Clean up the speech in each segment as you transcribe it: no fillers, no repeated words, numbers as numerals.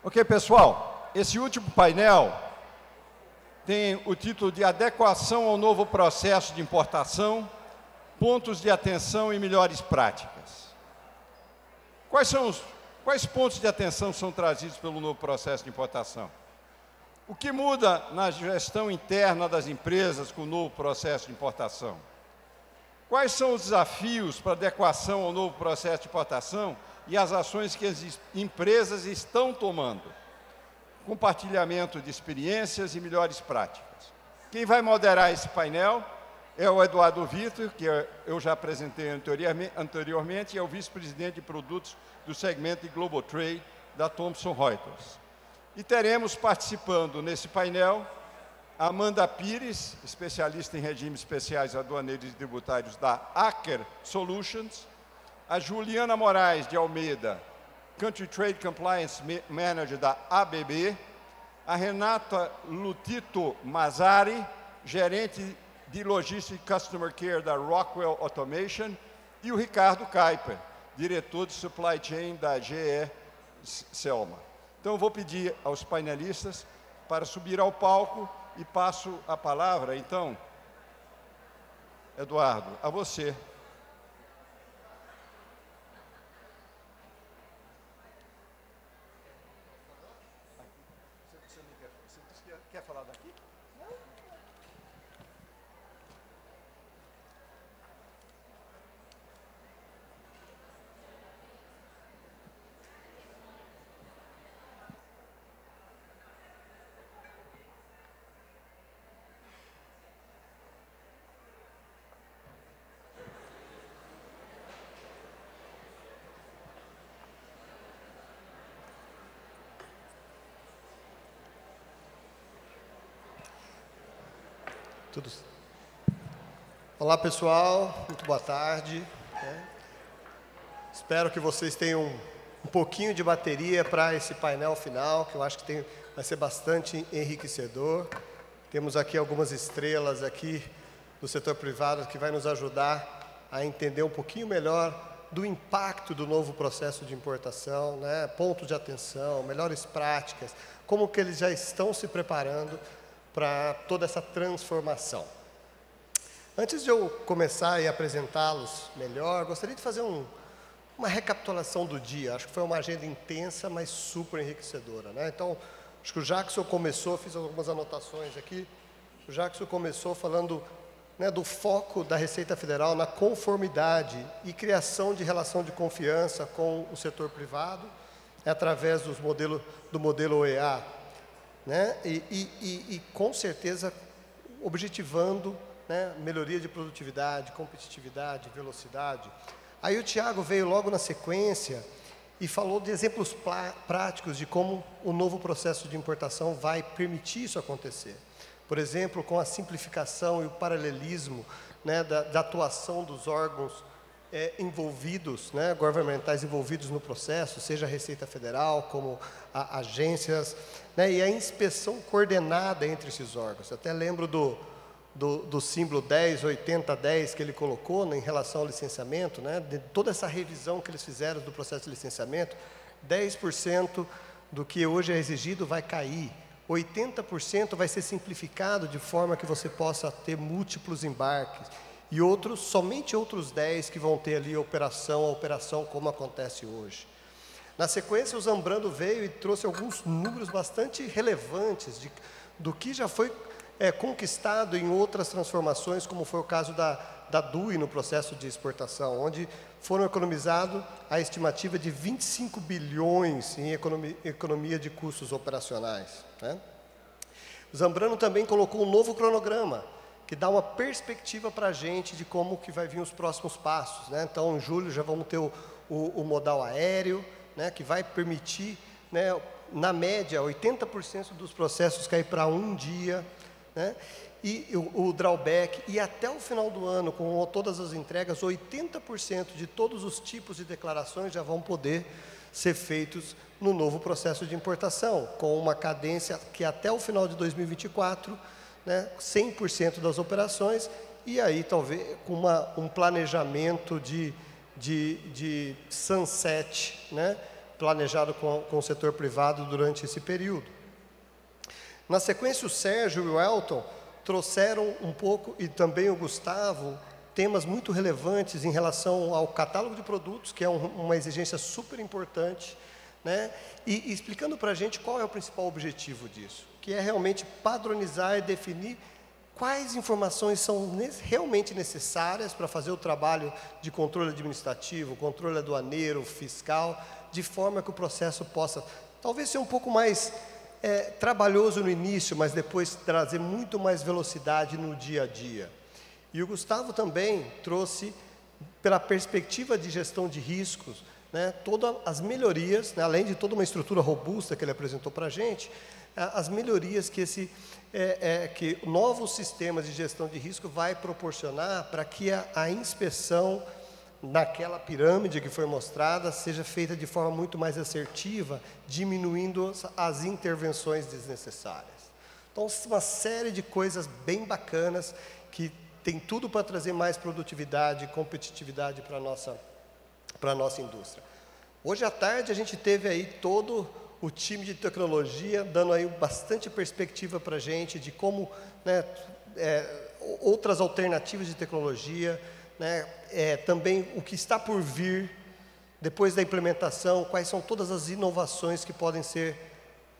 Ok, pessoal, esse último painel tem o título de Adequação ao novo processo de importação, pontos de atenção e melhores práticas. Quais pontos de atenção são trazidos pelo novo processo de importação? O que muda na gestão interna das empresas com o novo processo de importação? Quais são os desafios para adequação ao novo processo de importação e as ações que as empresas estão tomando? Compartilhamento de experiências e melhores práticas. Quem vai moderar esse painel é o Eduardo Vitor, que eu já apresentei anteriormente, e é o vice-presidente de produtos do segmento de Global Trade da Thomson Reuters. E teremos participando nesse painel a Amanda Pires, especialista em regimes especiais aduaneiros e tributários da Aker Solutions, a Juliana Moraes de Almeida, Country Trade Compliance Manager da ABB, a Renata Lutito Mazzari, gerente de Logística e Customer Care da Rockwell Automation, e o Ricardo Kuiper, diretor de Supply Chain da GE Selma. Então, eu vou pedir aos painelistas para subir ao palco e passo a palavra, então, Eduardo, a você. Você quer falar daqui? Tudo. Olá, pessoal. Muito boa tarde. Espero que vocês tenham um pouquinho de bateria para esse painel final, que eu acho que vai ser bastante enriquecedor. Temos aqui algumas estrelas aqui do setor privado que vai nos ajudar a entender um pouquinho melhor do impacto do novo processo de importação, né? Pontos de atenção, melhores práticas, como que eles já estão se preparando para toda essa transformação. Antes de eu começar e apresentá-los melhor, gostaria de fazer uma recapitulação do dia. Acho que foi uma agenda intensa, mas super enriquecedora, né? Então, acho que o Jackson começou, fiz algumas anotações aqui, o Jackson começou falando, né, do foco da Receita Federal na conformidade e criação de relação de confiança com o setor privado, através do modelo OEA, né? E com certeza objetivando, né, melhoria de produtividade, competitividade, velocidade. Aí o Tiago veio logo na sequência e falou de exemplos práticos de como o novo processo de importação vai permitir isso acontecer. Por exemplo, com a simplificação e o paralelismo, né, da atuação dos órgãos envolvidos, né, governamentais envolvidos no processo, seja a Receita Federal, como agências, né, e a inspeção coordenada entre esses órgãos. Eu até lembro do símbolo 10-80-10 que ele colocou, né, em relação ao licenciamento, né, de toda essa revisão que eles fizeram do processo de licenciamento, 10% do que hoje é exigido vai cair, 80% vai ser simplificado de forma que você possa ter múltiplos embarques, e somente outros 10 que vão ter ali a operação como acontece hoje. Na sequência, o Zambrano veio e trouxe alguns números bastante relevantes do que já foi conquistado em outras transformações, como foi o caso da DUI no processo de exportação, onde foram economizados a estimativa de 25 bilhões em economia de custos operacionais, né? O Zambrano também colocou um novo cronograma, que dá uma perspectiva para a gente de como que vai vir os próximos passos, né? Então, em julho já vamos ter o modal aéreo, né, que vai permitir, né, na média, 80% dos processos cair para um dia, né? E o drawback, e até o final do ano, com todas as entregas, 80% de todos os tipos de declarações já vão poder ser feitos no novo processo de importação, com uma cadência que até o final de 2024, né, 100% das operações, e aí talvez com um planejamento de sunset, né, planejado com o setor privado durante esse período. Na sequência, o Sérgio e o Elton trouxeram um pouco, e também o Gustavo, temas muito relevantes em relação ao catálogo de produtos, que é uma exigência super importante, né? E explicando para a gente qual é o principal objetivo disso, que é realmente padronizar e definir quais informações são realmente necessárias para fazer o trabalho de controle administrativo, controle aduaneiro, fiscal, de forma que o processo possa, talvez ser um pouco mais trabalhoso no início, mas depois trazer muito mais velocidade no dia a dia. E o Gustavo também trouxe, pela perspectiva de gestão de riscos, né, todas as melhorias, né, além de toda uma estrutura robusta que ele apresentou para a gente, as melhorias que que novos sistemas de gestão de risco vai proporcionar para que a inspeção naquela pirâmide que foi mostrada seja feita de forma muito mais assertiva, diminuindo as intervenções desnecessárias. Então, uma série de coisas bem bacanas que tem tudo para trazer mais produtividade e competitividade para a nossa indústria. Hoje à tarde a gente teve aí todo o time de tecnologia dando aí bastante perspectiva para a gente de como, né, outras alternativas de tecnologia, né, também o que está por vir depois da implementação, quais são todas as inovações que podem ser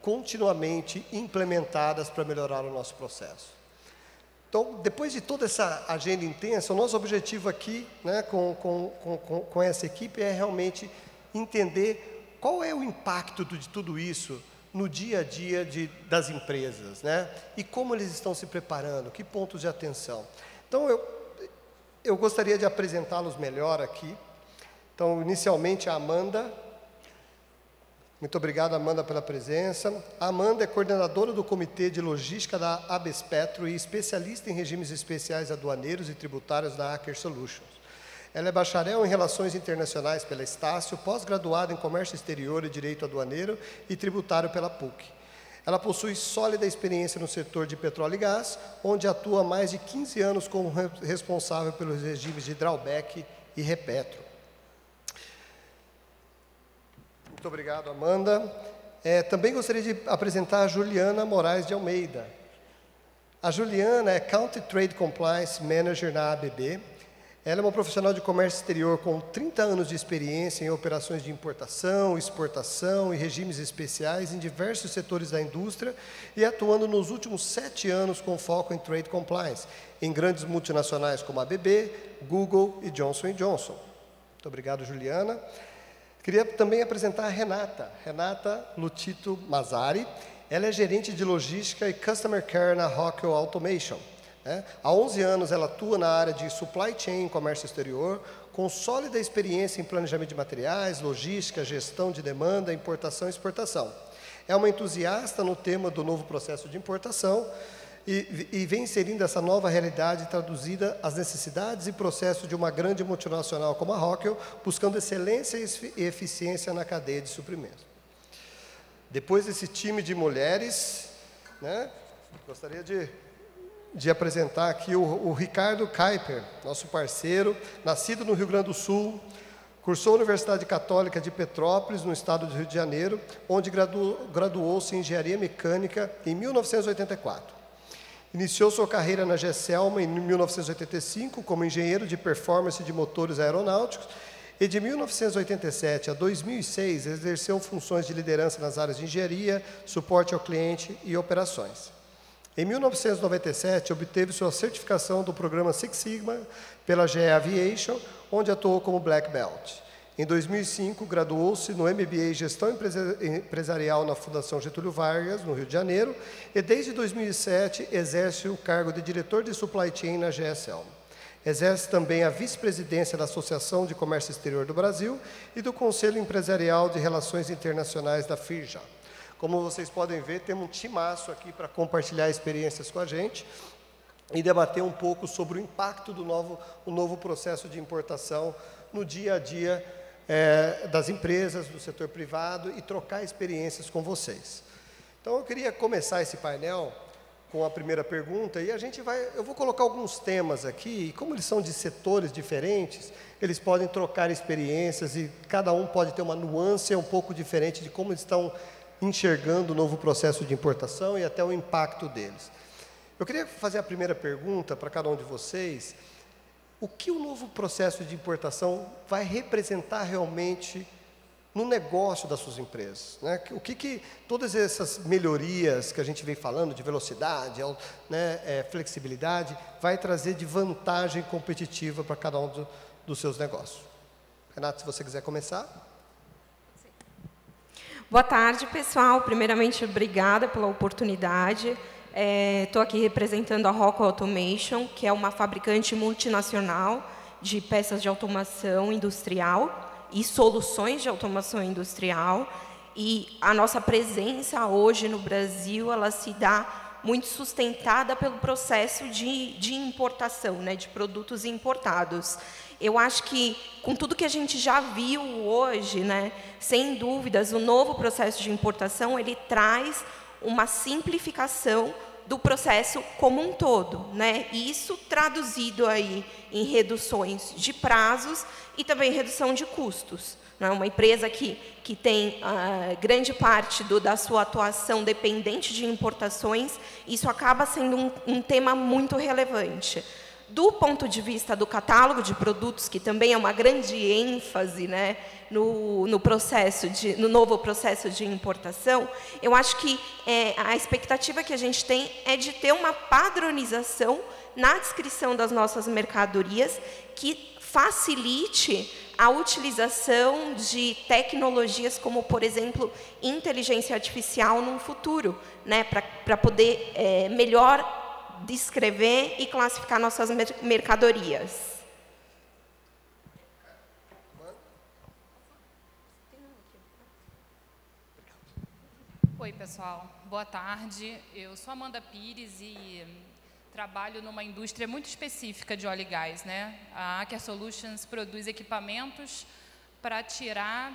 continuamente implementadas para melhorar o nosso processo. Então, depois de toda essa agenda intensa, o nosso objetivo aqui, né, com essa equipe é realmente entender qual é o impacto de tudo isso no dia a dia das empresas, né, e como eles estão se preparando, que pontos de atenção. Então, eu gostaria de apresentá-los melhor aqui. Então, inicialmente, a Amanda. Muito obrigado, Amanda, pela presença. A Amanda é coordenadora do Comitê de Logística da Abespetro e especialista em regimes especiais aduaneiros e tributários da Aker Solutions. Ela é bacharel em Relações Internacionais pela Estácio, pós-graduada em Comércio Exterior e Direito Aduaneiro e Tributário pela PUC. Ela possui sólida experiência no setor de petróleo e gás, onde atua há mais de 15 anos como responsável pelos regimes de drawback e repetro. Muito obrigado, Amanda. Também gostaria de apresentar a Juliana Moraes de Almeida. A Juliana é Country Trade Compliance Manager na ABB. Ela é uma profissional de comércio exterior com 30 anos de experiência em operações de importação, exportação e regimes especiais em diversos setores da indústria e atuando nos últimos 7 anos com foco em Trade Compliance, em grandes multinacionais como a ABB, Google e Johnson & Johnson. Muito obrigado, Juliana. Queria também apresentar a Renata Lutito Mazzari. Ela é gerente de logística e Customer Care na Rockwell Automation. Há 11 anos ela atua na área de Supply Chain e Comércio Exterior, com sólida experiência em planejamento de materiais, logística, gestão de demanda, importação e exportação. É uma entusiasta no tema do novo processo de importação e vem inserindo essa nova realidade traduzida às necessidades e processos de uma grande multinacional como a Rockwell, buscando excelência e eficiência na cadeia de suprimento. Depois desse time de mulheres, né, gostaria de apresentar aqui o Ricardo Kuiper, nosso parceiro, nascido no Rio Grande do Sul, cursou a Universidade Católica de Petrópolis, no estado do Rio de Janeiro, onde graduou-se em Engenharia Mecânica em 1984. Iniciou sua carreira na GESELMA em 1985 como engenheiro de performance de motores aeronáuticos e de 1987 a 2006 exerceu funções de liderança nas áreas de engenharia, suporte ao cliente e operações. Em 1997, obteve sua certificação do programa Six Sigma pela GE Aviation, onde atuou como Black Belt. Em 2005, graduou-se no MBA em Gestão Empresarial na Fundação Getúlio Vargas, no Rio de Janeiro, e desde 2007 exerce o cargo de diretor de Supply Chain na GSL. Exerce também a vice-presidência da Associação de Comércio Exterior do Brasil e do Conselho Empresarial de Relações Internacionais da FIRJA. Como vocês podem ver, temos um timaço aqui para compartilhar experiências com a gente e debater um pouco sobre o impacto do novo processo de importação no dia a dia das empresas, do setor privado e trocar experiências com vocês. Então, eu queria começar esse painel com a primeira pergunta, e eu vou colocar alguns temas aqui, e como eles são de setores diferentes, eles podem trocar experiências e cada um pode ter uma nuance um pouco diferente de como eles estão enxergando o novo processo de importação e até o impacto deles. Eu queria fazer a primeira pergunta para cada um de vocês: o que o novo processo de importação vai representar realmente no negócio das suas empresas, né? O que todas essas melhorias que a gente vem falando, de velocidade, né, flexibilidade, vai trazer de vantagem competitiva para cada um dos seus negócios? Renato, se você quiser começar. Boa tarde, pessoal. Primeiramente, obrigada pela oportunidade. Estou aqui representando a Rockwell Automation, que é uma fabricante multinacional de peças de automação industrial e soluções de automação industrial. E a nossa presença hoje no Brasil, ela se dá muito sustentada pelo processo de importação, né, de produtos importados. Eu acho que, com tudo que a gente já viu hoje, né, sem dúvidas, o novo processo de importação, ele traz uma simplificação do processo como um todo, né? E isso traduzido aí em reduções de prazos e também redução de custos. Né? Uma empresa que tem grande parte da sua atuação dependente de importações, isso acaba sendo um tema muito relevante. Do ponto de vista do catálogo de produtos, que também é uma grande ênfase, né, no novo processo de importação, eu acho que a expectativa que a gente tem é de ter uma padronização na descrição das nossas mercadorias que facilite a utilização de tecnologias como, por exemplo, inteligência artificial no futuro, né, para poder melhor descrever e classificar nossas mercadorias. Oi, pessoal. Boa tarde. Eu sou Amanda Pires e trabalho numa indústria muito específica de óleo e gás, né? A Aker Solutions produz equipamentos para tirar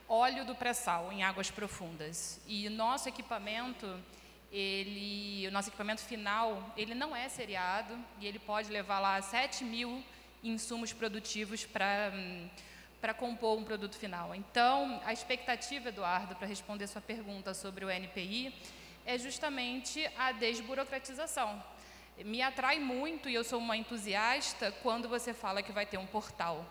óleo do pré-sal em águas profundas. E nosso equipamento, o nosso equipamento final, ele não é seriado e ele pode levar lá 7.000 insumos produtivos para compor um produto final. Então, a expectativa, Eduardo, para responder sua pergunta sobre o NPI, é justamente a desburocratização. Me atrai muito, e eu sou uma entusiasta, quando você fala que vai ter um portal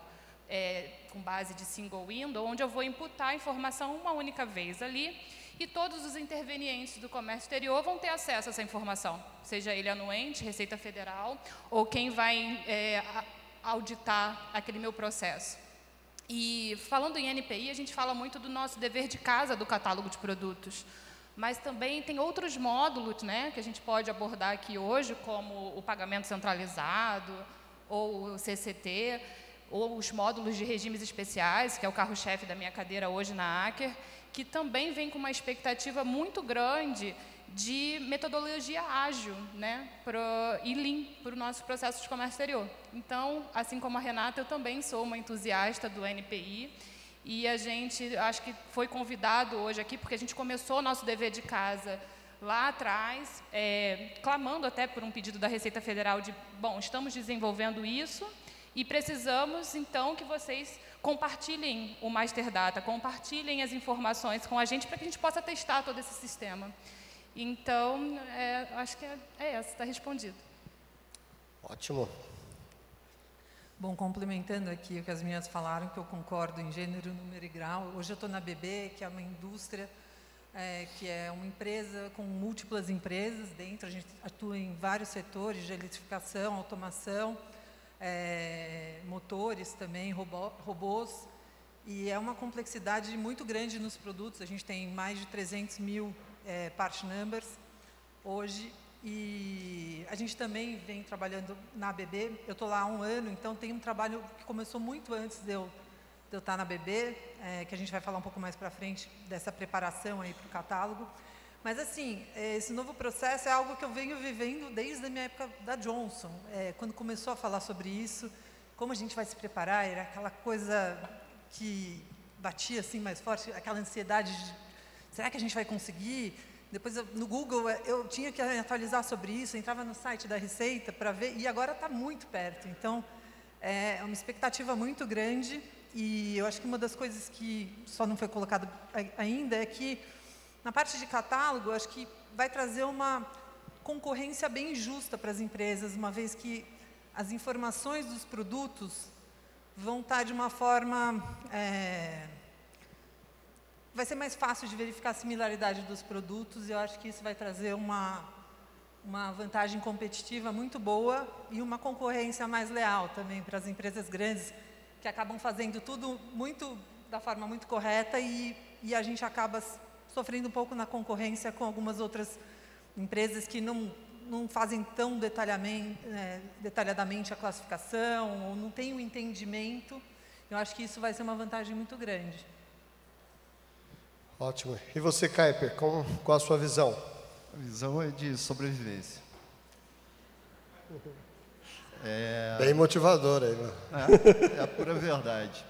com base de single window, onde eu vou imputar a informação uma única vez ali, e todos os intervenientes do comércio exterior vão ter acesso a essa informação, seja ele anuente, Receita Federal, ou quem vai auditar aquele meu processo. E falando em NPI, a gente fala muito do nosso dever de casa do catálogo de produtos, mas também tem outros módulos, né, que a gente pode abordar aqui hoje, como o pagamento centralizado, ou o CCT, ou os módulos de regimes especiais, que é o carro-chefe da minha cadeira hoje na Aker, que também vem com uma expectativa muito grande de metodologia ágil, né, e Lean para o nosso processo de comércio exterior. Então, assim como a Renata, eu também sou uma entusiasta do NPI, e a gente, acho que foi convidado hoje aqui, porque a gente começou o nosso dever de casa lá atrás, clamando até por um pedido da Receita Federal de, bom, estamos desenvolvendo isso e precisamos, então, que vocês compartilhem o Master Data, compartilhem as informações com a gente para que a gente possa testar todo esse sistema. Então, acho que essa, está respondido. Ótimo. Bom, complementando aqui o que as meninas falaram, que eu concordo em gênero, número e grau. Hoje eu estou na BB, que é uma indústria, que é uma empresa com múltiplas empresas dentro. A gente atua em vários setores de eletrificação, automação, motores também, robôs. E é uma complexidade muito grande nos produtos. A gente tem mais de 300.000 part numbers hoje. E a gente também vem trabalhando na ABB, eu estou lá há 1 ano, então tem um trabalho que começou muito antes de eu estar na ABB, que a gente vai falar um pouco mais para frente dessa preparação aí para o catálogo. Mas assim, esse novo processo é algo que eu venho vivendo desde a minha época da Johnson. Quando começou a falar sobre isso, como a gente vai se preparar, era aquela coisa que batia assim mais forte, aquela ansiedade de será que a gente vai conseguir? Depois, no Google, eu tinha que atualizar sobre isso, entrava no site da Receita para ver, e agora está muito perto. Então, é uma expectativa muito grande, e eu acho que uma das coisas que só não foi colocado ainda é que, na parte de catálogo, acho que vai trazer uma concorrência bem justa para as empresas, uma vez que as informações dos produtos vão estar de uma forma... vai ser mais fácil de verificar a similaridade dos produtos, e eu acho que isso vai trazer uma vantagem competitiva muito boa e uma concorrência mais leal também para as empresas grandes, que acabam fazendo tudo da forma muito correta, e a gente acaba sofrendo um pouco na concorrência com algumas outras empresas que não fazem tão detalhadamente a classificação, ou não têm o entendimento. Eu acho que isso vai ser uma vantagem muito grande. Ótimo. E você, Kuiper, qual a sua visão? A visão é de sobrevivência. Bem motivadora aí, né? É a pura verdade.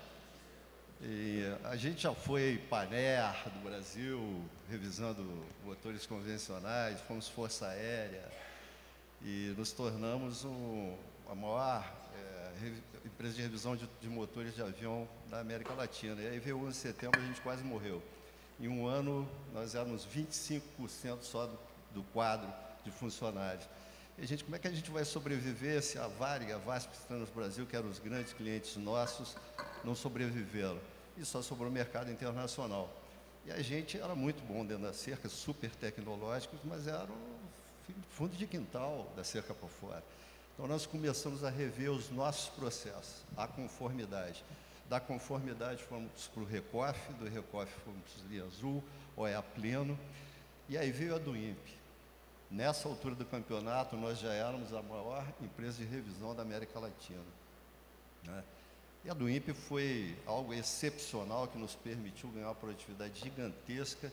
E a gente já foi Panair do Brasil, revisando motores convencionais, fomos Força Aérea e nos tornamos a maior empresa de revisão de motores de avião da América Latina. E aí veio o 11 de setembro, a gente quase morreu. Em um ano, nós éramos 25% só do quadro de funcionários. E, gente, como é que a gente vai sobreviver se a Varig, a VASP Trans Brasil, que eram os grandes clientes nossos, não sobreviveram? E só sobrou o mercado internacional. E a gente era muito bom dentro da cerca, super tecnológicos, mas era o fundo de quintal da cerca para fora. Então, nós começamos a rever os nossos processos, a conformidade. Da conformidade, fomos para o Recof, do Recof fomos para o Linha Azul, OEA Pleno, e aí veio a DUIMP. Nessa altura do campeonato, nós já éramos a maior empresa de revisão da América Latina, né? E a DUIMP foi algo excepcional que nos permitiu ganhar uma produtividade gigantesca,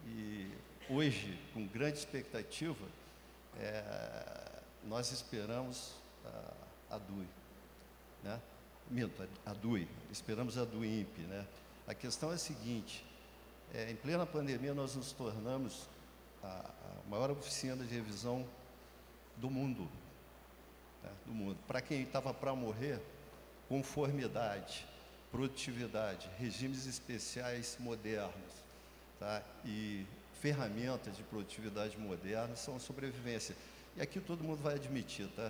e hoje, com grande expectativa, nós esperamos a DUI, né? A DUI, esperamos a DUIMP, né? A questão é a seguinte, em plena pandemia nós nos tornamos a maior oficina de revisão do mundo, né? Do mundo. Para quem estava para morrer, conformidade, produtividade, regimes especiais modernos, tá? E ferramentas de produtividade moderna são sobrevivência. E aqui todo mundo vai admitir, tá?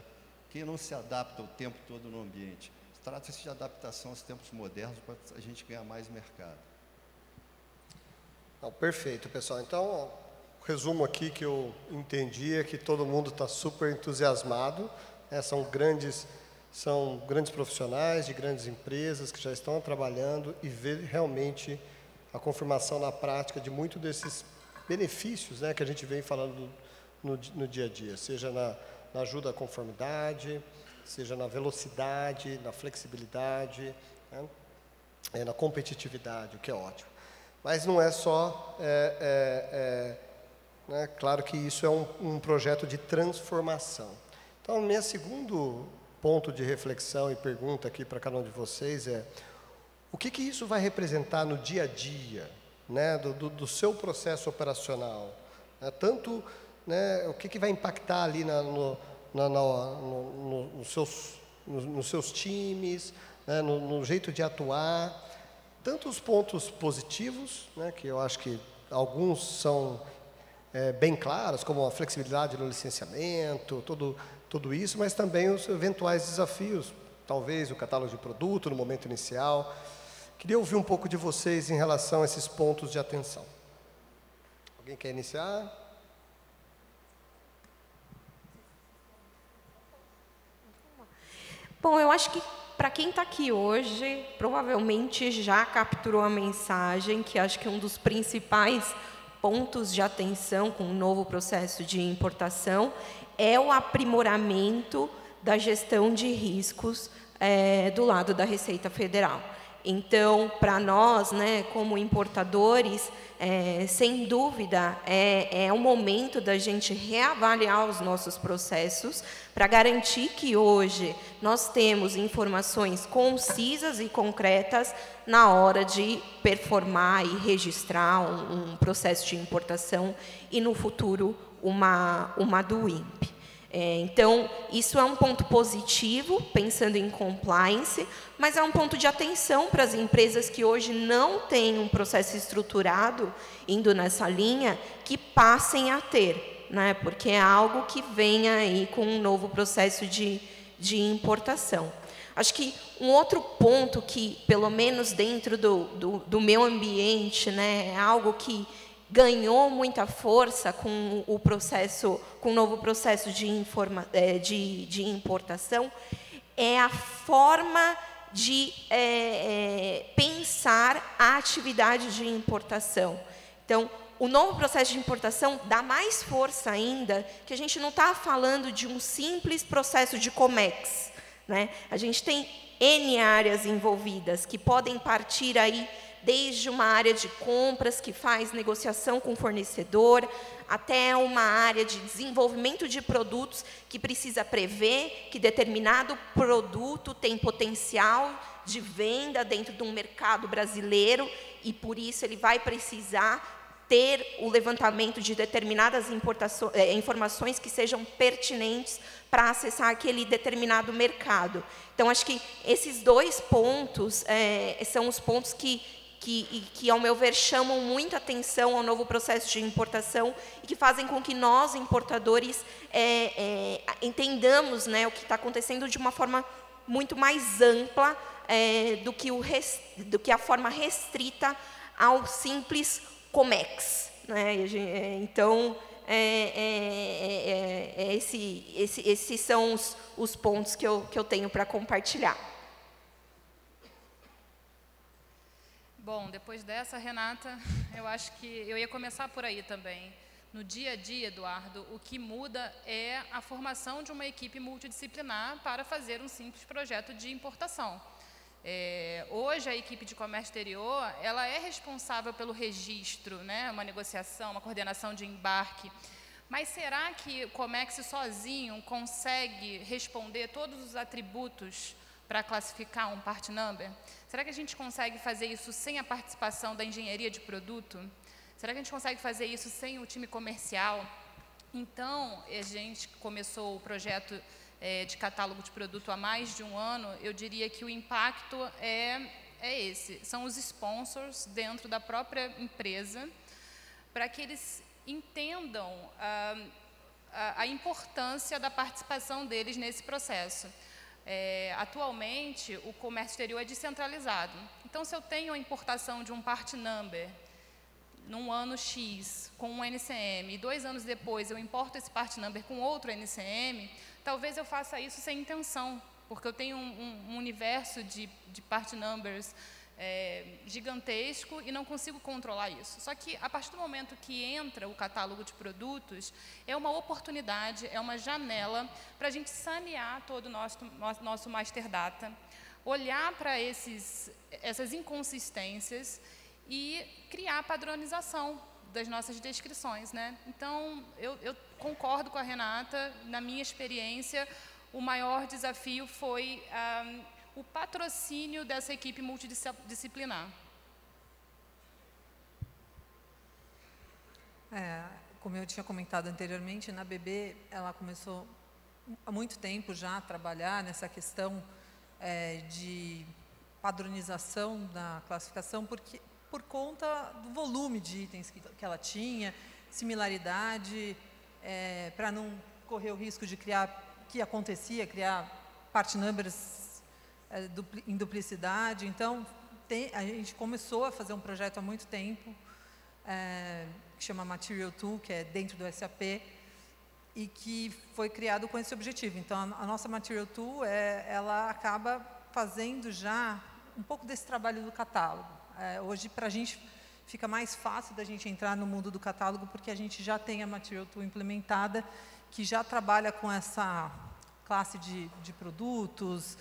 Quem não se adapta o tempo todo no ambiente, trata-se de adaptação aos tempos modernos para a gente ganhar mais mercado. Não, perfeito, pessoal. Então, o resumo aqui que eu entendi é que todo mundo está super entusiasmado, né? São grandes profissionais de grandes empresas que já estão trabalhando e vê realmente a confirmação na prática de muitos desses benefícios, né, que a gente vem falando no dia a dia, seja na ajuda à conformidade, seja na velocidade, na flexibilidade, né, na competitividade, o que é ótimo. Mas não é só, né, claro que isso é um projeto de transformação. Então, o meu segundo ponto de reflexão e pergunta aqui para cada um de vocês é: o que isso vai representar no dia a dia, né, do seu processo operacional? Tanto, né, o que vai impactar ali nos seus times, né, no jeito de atuar, tanto os pontos positivos, né, que eu acho que alguns são bem claros, como a flexibilidade no licenciamento, tudo isso, mas também os eventuais desafios, talvez o catálogo de produto no momento inicial. Queria ouvir um pouco de vocês em relação a esses pontos de atenção. Alguém quer iniciar? Bom, eu acho que para quem está aqui hoje, provavelmente já capturou a mensagem, que acho que um dos principais pontos de atenção com o novo processo de importação é o aprimoramento da gestão de riscos do lado da Receita Federal. Então, para nós, né, como importadores, sem dúvida, é o momento da gente reavaliar os nossos processos para garantir que hoje nós temos informações concisas e concretas na hora de performar e registrar um processo de importação e, no futuro, uma do INPE. Então, isso é um ponto positivo, pensando em compliance, mas é um ponto de atenção para as empresas que hoje não têm um processo estruturado indo nessa linha, que passem a ter, né? Porque é algo que vem aí com um novo processo de importação. Acho que um outro ponto que, pelo menos dentro do meu ambiente, né, é algo que ganhou muita força com o processo, com o novo processo de importação, é a forma de pensar a atividade de importação. Então, o novo processo de importação dá mais força ainda, que a gente não está falando de um simples processo de Comex, né? A gente tem N áreas envolvidas, que podem partir aí desde uma área de compras que faz negociação com o fornecedor, até uma área de desenvolvimento de produtos que precisa prever que determinado produto tem potencial de venda dentro de um mercado brasileiro e, por isso, ele vai precisar ter o levantamento de determinadas informações que sejam pertinentes para acessar aquele determinado mercado. Então, acho que esses dois pontos são os pontos que, ao meu ver, chamam muita atenção ao novo processo de importação e que fazem com que nós, importadores, entendamos, né, o que está acontecendo de uma forma muito mais ampla do que a forma restrita ao simples Comex, né? Então, esses são os pontos que eu tenho para compartilhar. Bom, depois dessa, Renata, eu acho que eu ia começar por aí também. No dia a dia, Eduardo, o que muda é a formação de uma equipe multidisciplinar para fazer um simples projeto de importação. Hoje, a equipe de comércio exterior, ela é responsável pelo registro, né, uma negociação, uma coordenação de embarque. Mas será que o Comex sozinho consegue responder todos os atributos para classificar um part number? Será que a gente consegue fazer isso sem a participação da engenharia de produto? Será que a gente consegue fazer isso sem o time comercial? Então, a gente começou o projeto de catálogo de produto há mais de um ano. Eu diria que o impacto é esse. São os sponsors dentro da própria empresa, para que eles entendam a importância da participação deles nesse processo. Atualmente, o comércio exterior é descentralizado. Então, se eu tenho a importação de um part number num ano X com um NCM e 2 anos depois eu importo esse part number com outro NCM, talvez eu faça isso sem intenção, porque eu tenho um universo de part numbers gigantesco e não consigo controlar isso. Só que, a partir do momento que entra o catálogo de produtos, é uma oportunidade, é uma janela para a gente sanear todo o nosso master data, olhar para essas inconsistências e criar padronização das nossas descrições, né? Então, eu concordo com a Renata. Na minha experiência, o maior desafio foi o patrocínio dessa equipe multidisciplinar. Como eu tinha comentado anteriormente, na BB, ela começou há muito tempo já a trabalhar nessa questão de padronização da classificação, por conta do volume de itens que ela tinha, similaridade, para não correr o risco de criar part numbers em duplicidade. Então, a gente começou a fazer um projeto há muito tempo, que chama Material Tool, que é dentro do SAP, e que foi criado com esse objetivo. Então, a nossa Material Tool, ela acaba fazendo já um pouco desse trabalho do catálogo. Hoje, para a gente, fica mais fácil da gente entrar no mundo do catálogo, porque a gente já tem a Material Tool implementada, que já trabalha com essa classe de produtos,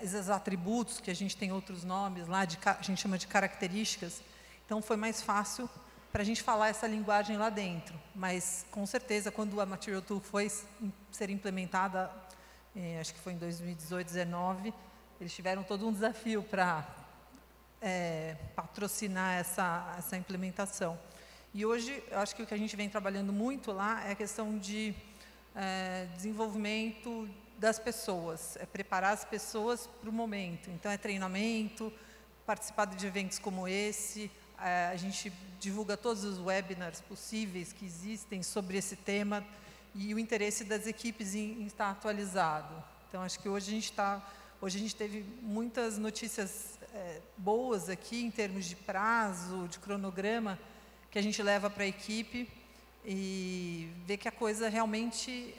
esses atributos, que a gente tem outros nomes lá, a gente chama de características. Então, foi mais fácil para a gente falar essa linguagem lá dentro. Mas, com certeza, quando a Material Tool foi ser implementada, acho que foi em 2018, 2019, eles tiveram todo um desafio para patrocinar essa implementação. E hoje, eu acho que o que a gente vem trabalhando muito lá é a questão de desenvolvimento das pessoas, é preparar as pessoas para o momento. Então, é treinamento, participar de eventos como esse, a gente divulga todos os webinars possíveis que existem sobre esse tema e o interesse das equipes em estar atualizado. Então, acho que hoje a gente teve muitas notícias boas aqui, em termos de prazo, de cronograma, que a gente leva para a equipe e vê que a coisa realmente...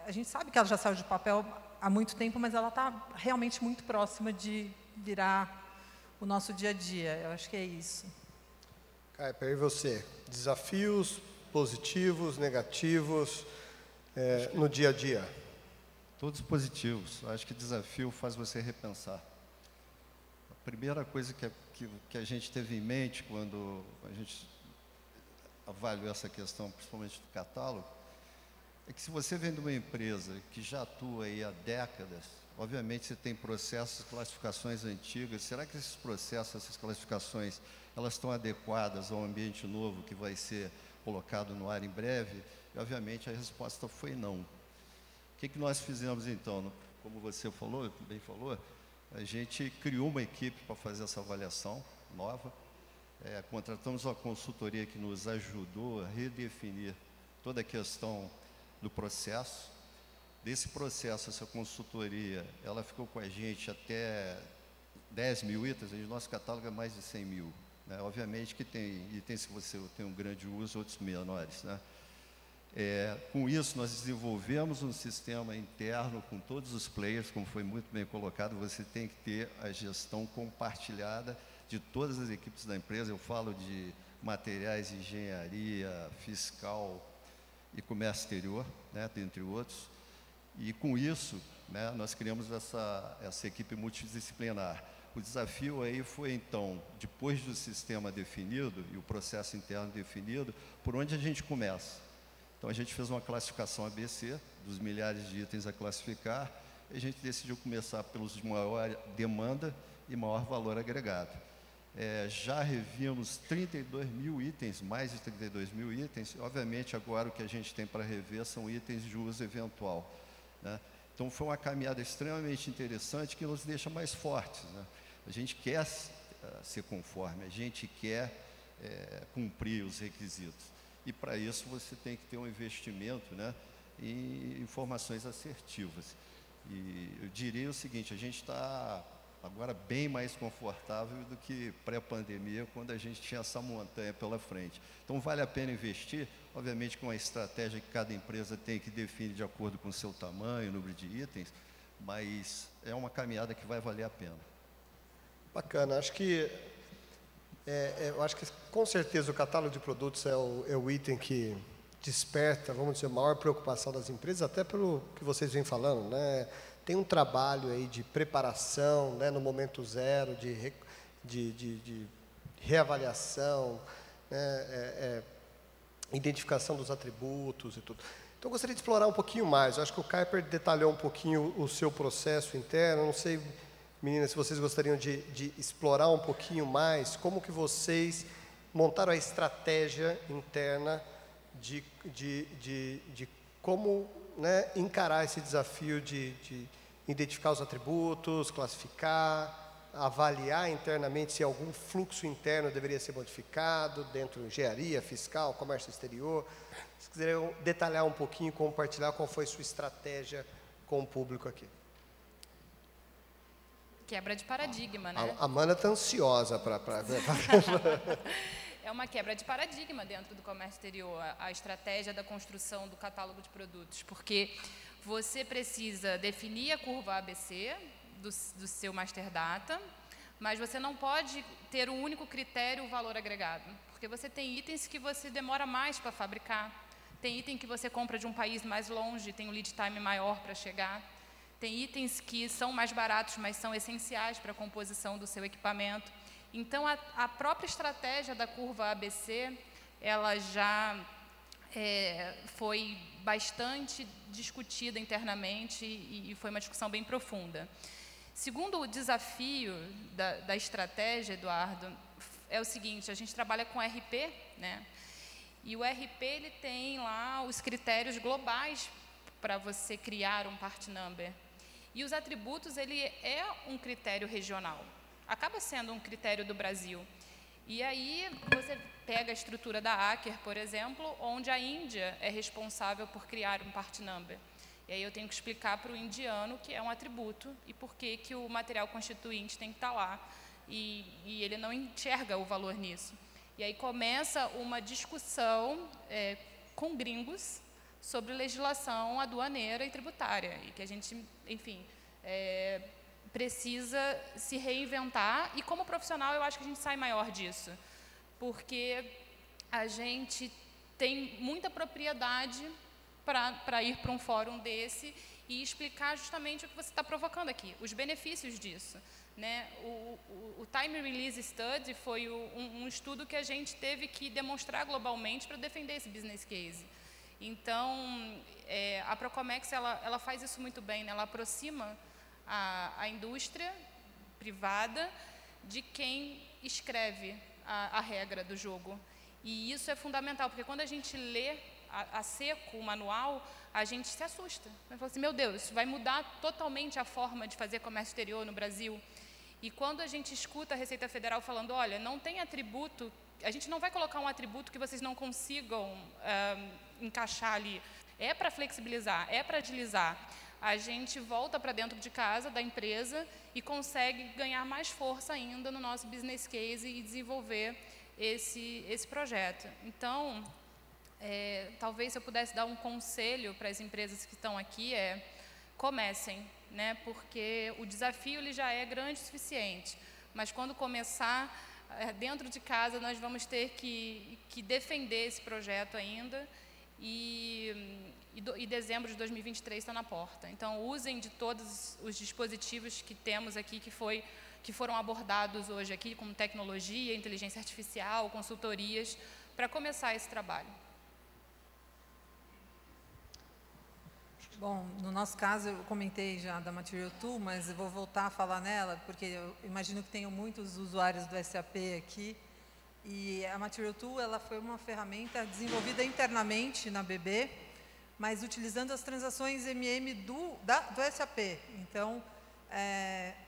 a gente sabe que ela já saiu de papel há muito tempo, mas ela está realmente muito próxima de virar o nosso dia a dia. Eu acho que é isso. Kuiper, e você? Desafios positivos, negativos no dia a dia? Todos positivos. Acho que desafio faz você repensar. A primeira coisa que a gente teve em mente quando a gente avaliou essa questão, principalmente do catálogo, é que se você vem de uma empresa que já atua aí há décadas, obviamente você tem processos, classificações antigas. Será que esses processos, essas classificações, elas estão adequadas ao ambiente novo que vai ser colocado no ar em breve? E, obviamente, a resposta foi não. O que nós fizemos, então? Como você falou, bem falou, a gente criou uma equipe para fazer essa avaliação nova. Contratamos uma consultoria que nos ajudou a redefinir toda a questão do processo. Desse processo, essa consultoria, ela ficou com a gente até 10 mil itens, e o nosso catálogo é mais de 100 mil. Né? Obviamente que tem itens que você tem um grande uso, outros menores. Né? Com isso, nós desenvolvemos um sistema interno com todos os players, como foi muito bem colocado. Você tem que ter a gestão compartilhada de todas as equipes da empresa. Eu falo de materiais, engenharia, fiscal e comércio exterior, né, dentre outros. E com isso, né, nós criamos essa equipe multidisciplinar. O desafio aí foi, então, depois do sistema definido e o processo interno definido, por onde a gente começa? Então, a gente fez uma classificação ABC, dos milhares de itens a classificar, e a gente decidiu começar pelos de maior demanda e maior valor agregado. Já revimos 32 mil itens, mais de 32 mil itens. Obviamente, agora o que a gente tem para rever são itens de uso eventual. Né? Então, foi uma caminhada extremamente interessante que nos deixa mais fortes. Né? A gente quer ser conforme, a gente quer cumprir os requisitos. E, para isso, você tem que ter um investimento, né, em informações assertivas. E eu diria o seguinte, a gente está agora bem mais confortável do que pré-pandemia, quando a gente tinha essa montanha pela frente. Então, vale a pena investir, obviamente com a estratégia que cada empresa tem que definir de acordo com o seu tamanho, número de itens, mas é uma caminhada que vai valer a pena. Bacana, acho que com certeza o catálogo de produtos é o item que desperta, vamos dizer, a maior preocupação das empresas, até pelo que vocês vêm falando, né? Tem um trabalho aí de preparação, né, no momento zero, de reavaliação, né, identificação dos atributos e tudo. Então, eu gostaria de explorar um pouquinho mais. Eu acho que o Kuiper detalhou um pouquinho o seu processo interno. Eu não sei, meninas, se vocês gostariam de explorar um pouquinho mais como que vocês montaram a estratégia interna de como, né, encarar esse desafio de identificar os atributos, classificar, avaliar internamente se algum fluxo interno deveria ser modificado dentro de engenharia, fiscal, comércio exterior. Se quiserem detalhar um pouquinho, compartilhar qual foi a sua estratégia com o público aqui. Quebra de paradigma, né? A Amanda está ansiosa para... É uma quebra de paradigma dentro do comércio exterior, a estratégia da construção do catálogo de produtos, porque você precisa definir a curva ABC do seu Master Data, mas você não pode ter um único critério, o valor agregado, porque você tem itens que você demora mais para fabricar, tem item que você compra de um país mais longe, tem um lead time maior para chegar. Tem itens que são mais baratos, mas são essenciais para a composição do seu equipamento. Então, a própria estratégia da curva ABC, ela já foi bastante discutida internamente e foi uma discussão bem profunda. Segundo o desafio da estratégia, Eduardo, é o seguinte: a gente trabalha com RP, né? E o RP ele tem lá os critérios globais para você criar um part number. E os atributos, ele é um critério regional. Acaba sendo um critério do Brasil. E aí você pega a estrutura da Aker, por exemplo, onde a Índia é responsável por criar um part number. E aí eu tenho que explicar para o indiano que é um atributo e por que o material constituinte tem que estar lá. E ele não enxerga o valor nisso. E aí começa uma discussão com gringos sobre legislação aduaneira e tributária, e que a gente, enfim, precisa se reinventar, e como profissional eu acho que a gente sai maior disso, porque a gente tem muita propriedade para ir para um fórum desse e explicar justamente o que você está provocando aqui, os benefícios disso. Né? O Time Release Study foi um estudo que a gente teve que demonstrar globalmente para defender esse business case. Então, a Procomex ela faz isso muito bem, né? Ela aproxima a indústria privada de quem escreve a regra do jogo. E isso é fundamental, porque quando a gente lê a seco o manual, a gente se assusta. Fala assim, meu Deus, isso vai mudar totalmente a forma de fazer comércio exterior no Brasil. E quando a gente escuta a Receita Federal falando, olha, não tem atributo, a gente não vai colocar um atributo que vocês não consigam encaixar ali. É para flexibilizar, é para agilizar. A gente volta para dentro de casa da empresa e consegue ganhar mais força ainda no nosso business case e desenvolver esse projeto. Então, talvez se eu pudesse dar um conselho para as empresas que estão aqui, comecem, né? Porque o desafio ele já é grande o suficiente, mas quando começar, dentro de casa nós vamos ter que defender esse projeto ainda, e dezembro de 2023 está na porta. Então, usem de todos os dispositivos que temos aqui, que foram abordados hoje aqui, como tecnologia, inteligência artificial, consultorias, para começar esse trabalho. Bom, no nosso caso, eu comentei já da Material Tool, mas eu vou voltar a falar nela, porque eu imagino que tenham muitos usuários do SAP aqui. E a Material Tool, ela foi uma ferramenta desenvolvida internamente na BB, mas utilizando as transações MM do SAP. Então,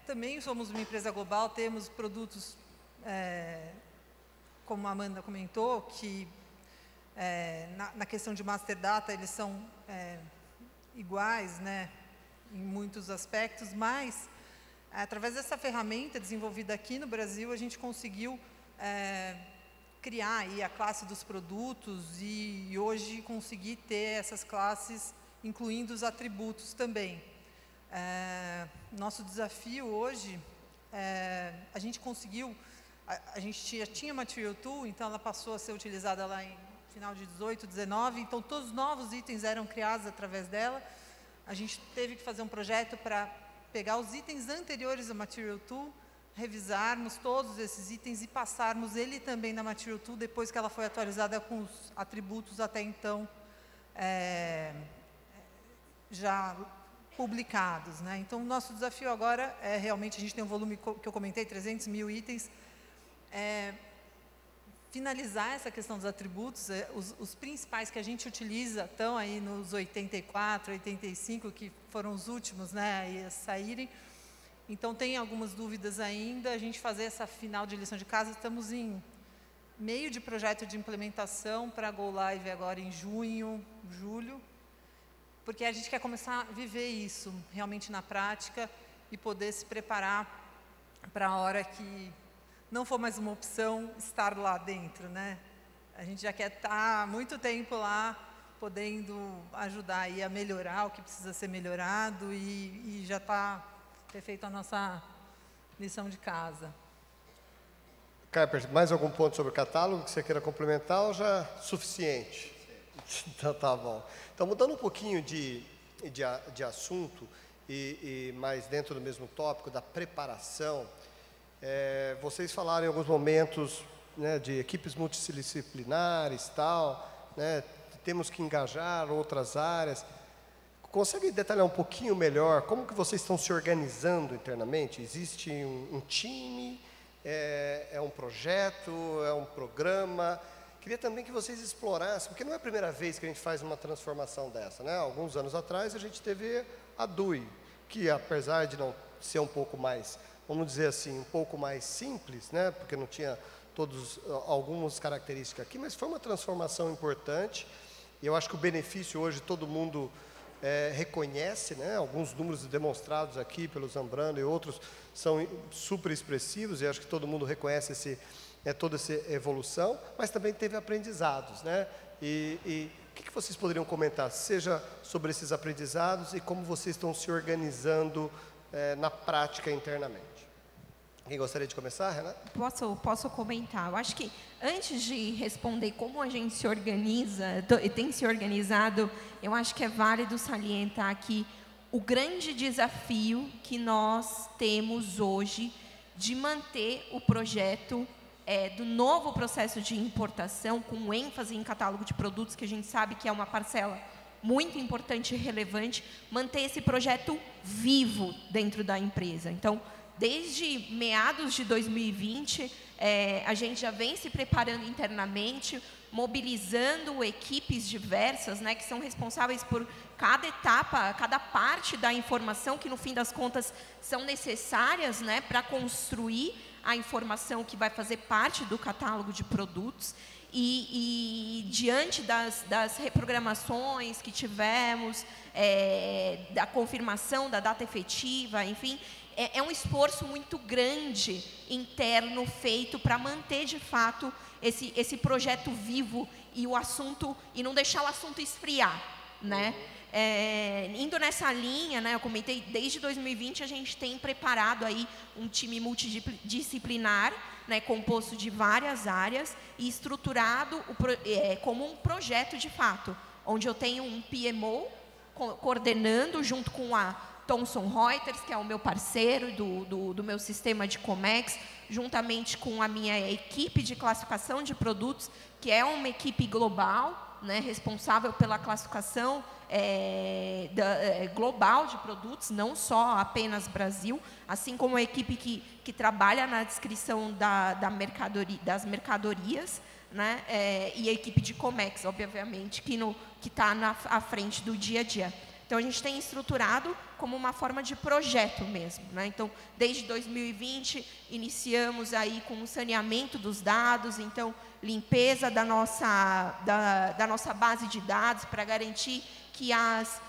também somos uma empresa global, temos produtos, como a Amanda comentou, que na questão de Master Data, eles são iguais, né, em muitos aspectos, mas através dessa ferramenta desenvolvida aqui no Brasil, a gente conseguiu criar aí a classe dos produtos e hoje conseguir ter essas classes, incluindo os atributos também. Nosso desafio hoje, a gente conseguiu, a gente já tinha Material Tool, então ela passou a ser utilizada lá em final de 18, 19, então todos os novos itens eram criados através dela. A gente teve que fazer um projeto para pegar os itens anteriores ao Material Tool, revisarmos todos esses itens e passarmos ele também na Material Tool, depois que ela foi atualizada com os atributos até então já publicados, né? Então, o nosso desafio agora realmente, a gente tem um volume que eu comentei, 300 mil itens, finalizar essa questão dos atributos, os principais que a gente utiliza estão aí nos 84, 85, que foram os últimos, né, a saírem. Então, tem algumas dúvidas ainda, a gente fazer essa final de lição de casa, estamos em meio de projeto de implementação para Go Live agora em junho, julho, porque a gente quer começar a viver isso realmente na prática e poder se preparar para a hora que não for mais uma opção estar lá dentro, né? A gente já quer estar há muito tempo lá, podendo ajudar aí a melhorar o que precisa ser melhorado e já ter feito a nossa lição de casa. Kuiper, mais algum ponto sobre o catálogo que você queira complementar ou já é suficiente? Então, tá bom. Então, mudando um pouquinho de assunto, mas dentro do mesmo tópico da preparação, vocês falaram em alguns momentos, né, de equipes multidisciplinares, tal, né, temos que engajar outras áreas. Consegue detalhar um pouquinho melhor como que vocês estão se organizando internamente? Existe um time? É um projeto? É um programa? Queria também que vocês explorassem, porque não é a primeira vez que a gente faz uma transformação dessa, né? Alguns anos atrás a gente teve a DUI, que apesar de não ser um pouco mais, vamos dizer assim, um pouco mais simples, né? Porque não tinha algumas características aqui, mas foi uma transformação importante. E eu acho que o benefício hoje todo mundo reconhece, né? Alguns números demonstrados aqui pelo Zambrano e outros são super expressivos, e acho que todo mundo reconhece toda essa evolução, mas também teve aprendizados, né? E o que vocês poderiam comentar, seja sobre esses aprendizados e como vocês estão se organizando na prática internamente? Quem gostaria de começar, Renata? Posso comentar. Eu acho que antes de responder como a gente se organiza, tem se organizado, eu acho que é válido salientar aqui o grande desafio que nós temos hoje de manter o projeto do novo processo de importação, com ênfase em catálogo de produtos, que a gente sabe que é uma parcela muito importante e relevante, manter esse projeto vivo dentro da empresa. Então, desde meados de 2020, a gente já vem se preparando internamente, mobilizando equipes diversas, né, que são responsáveis por cada etapa, cada parte da informação, que no fim das contas são necessárias, né, para construir a informação que vai fazer parte do catálogo de produtos. E diante das reprogramações que tivemos, da confirmação da data efetiva, enfim, é um esforço muito grande interno feito para manter de fato esse projeto vivo e o assunto, e não deixar o assunto esfriar, né? Indo nessa linha, né, eu comentei, desde 2020 a gente tem preparado aí um time multidisciplinar, né, composto de várias áreas e estruturado como um projeto de fato, onde eu tenho um PMO coordenando junto com a Thomson Reuters, que é o meu parceiro do meu sistema de Comex, juntamente com a minha equipe de classificação de produtos, que é uma equipe global, né, responsável pela classificação global de produtos, não só apenas Brasil, assim como a equipe que trabalha na descrição das mercadorias, né, e a equipe de Comex, obviamente, que está à frente do dia a dia. Então, a gente tem estruturado como uma forma de projeto mesmo, né? Então, desde 2020, iniciamos aí com o saneamento dos dados, então, limpeza da nossa base de dados para garantir que as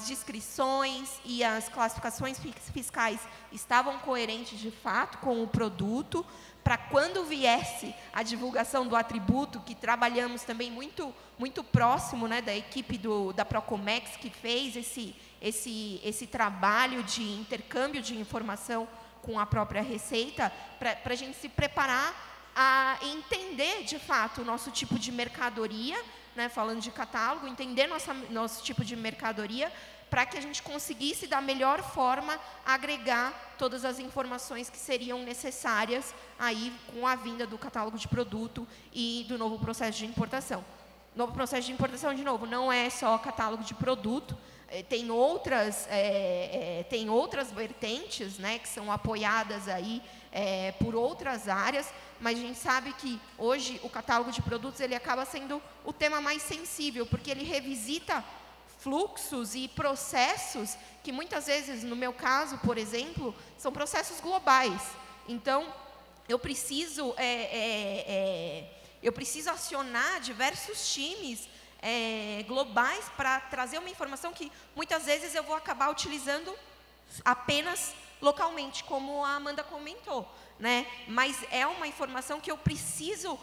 descrições e as classificações fiscais estavam coerentes de fato com o produto, para quando viesse a divulgação do atributo, que trabalhamos também muito próximo, né, da equipe da Procomex, que fez esse trabalho de intercâmbio de informação com a própria Receita, para a gente se preparar a entender, de fato, o nosso tipo de mercadoria, né, falando de catálogo, entender nosso tipo de mercadoria, para que a gente conseguisse, da melhor forma, agregar todas as informações que seriam necessárias aí com a vinda do catálogo de produto e do novo processo de importação. Novo processo de importação, de novo, não é só catálogo de produto, tem outras vertentes, né, que são apoiadas aí por outras áreas, mas a gente sabe que hoje o catálogo de produtos ele acaba sendo o tema mais sensível, porque ele revisita fluxos e processos que muitas vezes, no meu caso, por exemplo, são processos globais. Então, eu preciso acionar diversos times globais para trazer uma informação que muitas vezes eu vou acabar utilizando apenas localmente, como a Amanda comentou, né? Mas é uma informação que eu preciso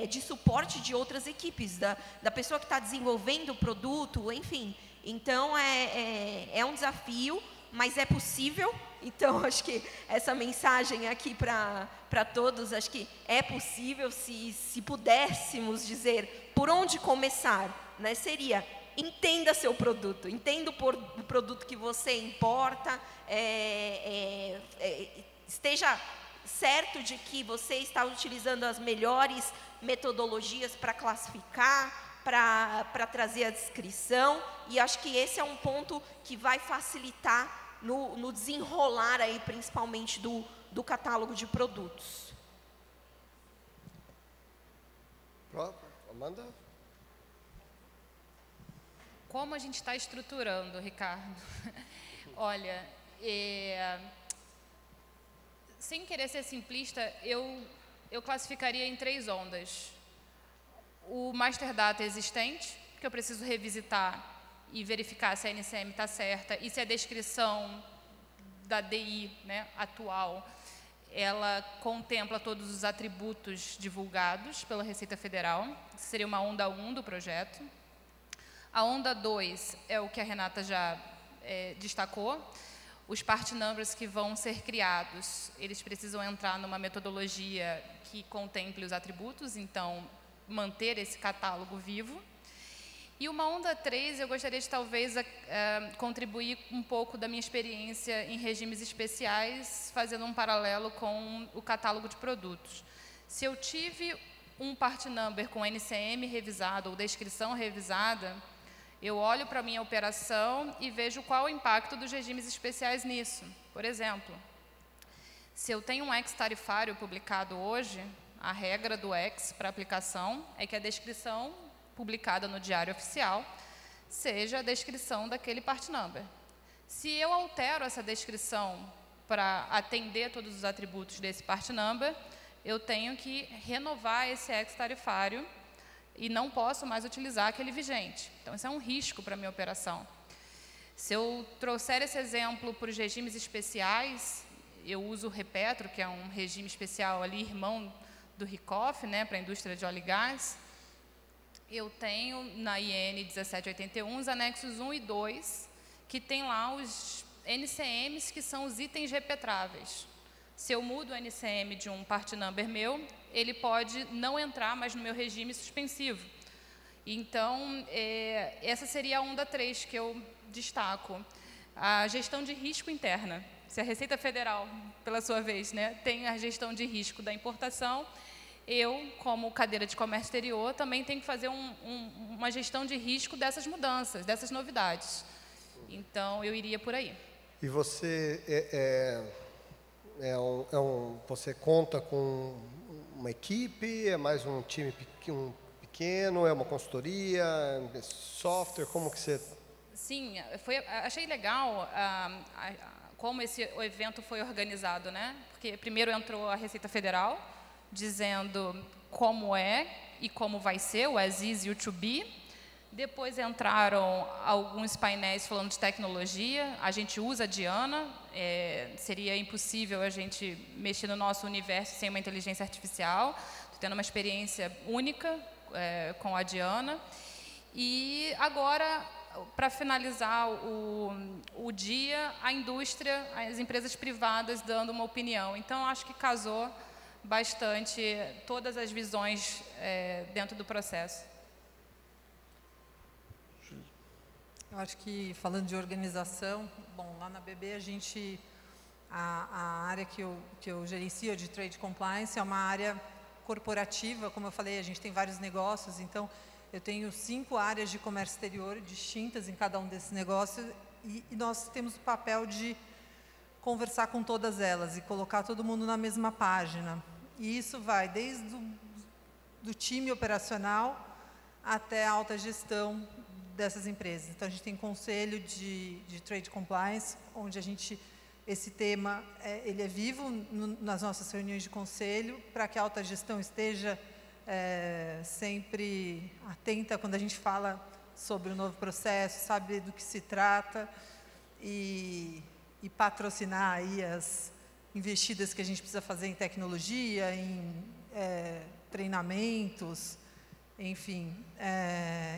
de suporte de outras equipes, da pessoa que está desenvolvendo o produto, enfim. Então, é um desafio, mas é possível. Então, acho que essa mensagem aqui para todos, acho que é possível, se pudéssemos dizer por onde começar, né? Seria entenda seu produto, entenda o produto que você importa, esteja certo de que você está utilizando as melhores metodologias para classificar, para trazer a descrição, e acho que esse é um ponto que vai facilitar no desenrolar aí, principalmente do catálogo de produtos. Amanda? Como a gente está estruturando, Ricardo? Olha, sem querer ser simplista, eu classificaria em 3 ondas. O master data existente, que eu preciso revisitar e verificar se a NCM está certa e se a descrição da DI, né, atual, ela contempla todos os atributos divulgados pela Receita Federal. Isso seria uma onda 1 do projeto. A onda 2 é o que a Renata já destacou. Os part numbers que vão ser criados, eles precisam entrar numa metodologia que contemple os atributos, então manter esse catálogo vivo. E uma onda 3, eu gostaria de talvez contribuir um pouco da minha experiência em regimes especiais, fazendo um paralelo com o catálogo de produtos. Se eu tive um part number com NCM revisado ou descrição revisada, eu olho para a minha operação e vejo qual o impacto dos regimes especiais nisso. Por exemplo, se eu tenho um ex tarifário publicado hoje, a regra do ex para aplicação é que a descrição publicada no Diário Oficial seja a descrição daquele part number. Se eu altero essa descrição para atender todos os atributos desse part number, eu tenho que renovar esse ex tarifário e não posso mais utilizar aquele vigente. Então, isso é um risco para a minha operação. Se eu trouxer esse exemplo para os regimes especiais, eu uso o Repetro, que é um regime especial ali, irmão do RICOF, né, para a indústria de óleo e gás. Eu tenho na IN 1781 os anexos 1 e 2, que tem lá os NCMs, que são os itens repetráveis. Se eu mudo o NCM de um part number meu, ele pode não entrar mais no meu regime suspensivo. Então, essa seria a onda 3 que eu destaco. A gestão de risco interna. Se a Receita Federal, pela sua vez, né, tem a gestão de risco da importação, eu, como cadeira de comércio exterior, também tenho que fazer uma gestão de risco dessas mudanças, dessas novidades. Então, eu iria por aí. E você você conta com uma equipe? É mais um time pequeno? É uma consultoria? É software? Como que você... Sim, achei legal como o evento foi organizado, né? Porque primeiro entrou a Receita Federal, dizendo como é e como vai ser, o as is e o to be. Depois entraram alguns painéis falando de tecnologia. A gente usa a Diana, seria impossível a gente mexer no nosso universo sem uma inteligência artificial. Estou tendo uma experiência única com a Diana. E agora, para finalizar o dia, a indústria, as empresas privadas dando uma opinião. Então, acho que casou bastante todas as visões dentro do processo. Eu acho que, falando de organização, bom, lá na BB a área que eu gerencio de Trade Compliance é uma área corporativa, como eu falei, a gente tem vários negócios, então eu tenho 5 áreas de comércio exterior distintas em cada um desses negócios e nós temos o papel de conversar com todas elas e colocar todo mundo na mesma página. E isso vai desde do time operacional até a alta gestão dessas empresas. Então, a gente tem conselho de Trade Compliance, onde esse tema ele é vivo nas nossas reuniões de conselho, para que a alta gestão esteja sempre atenta quando a gente fala sobre o novo processo, sabe do que se trata e patrocinar aí as investidas que a gente precisa fazer em tecnologia, em treinamentos, enfim.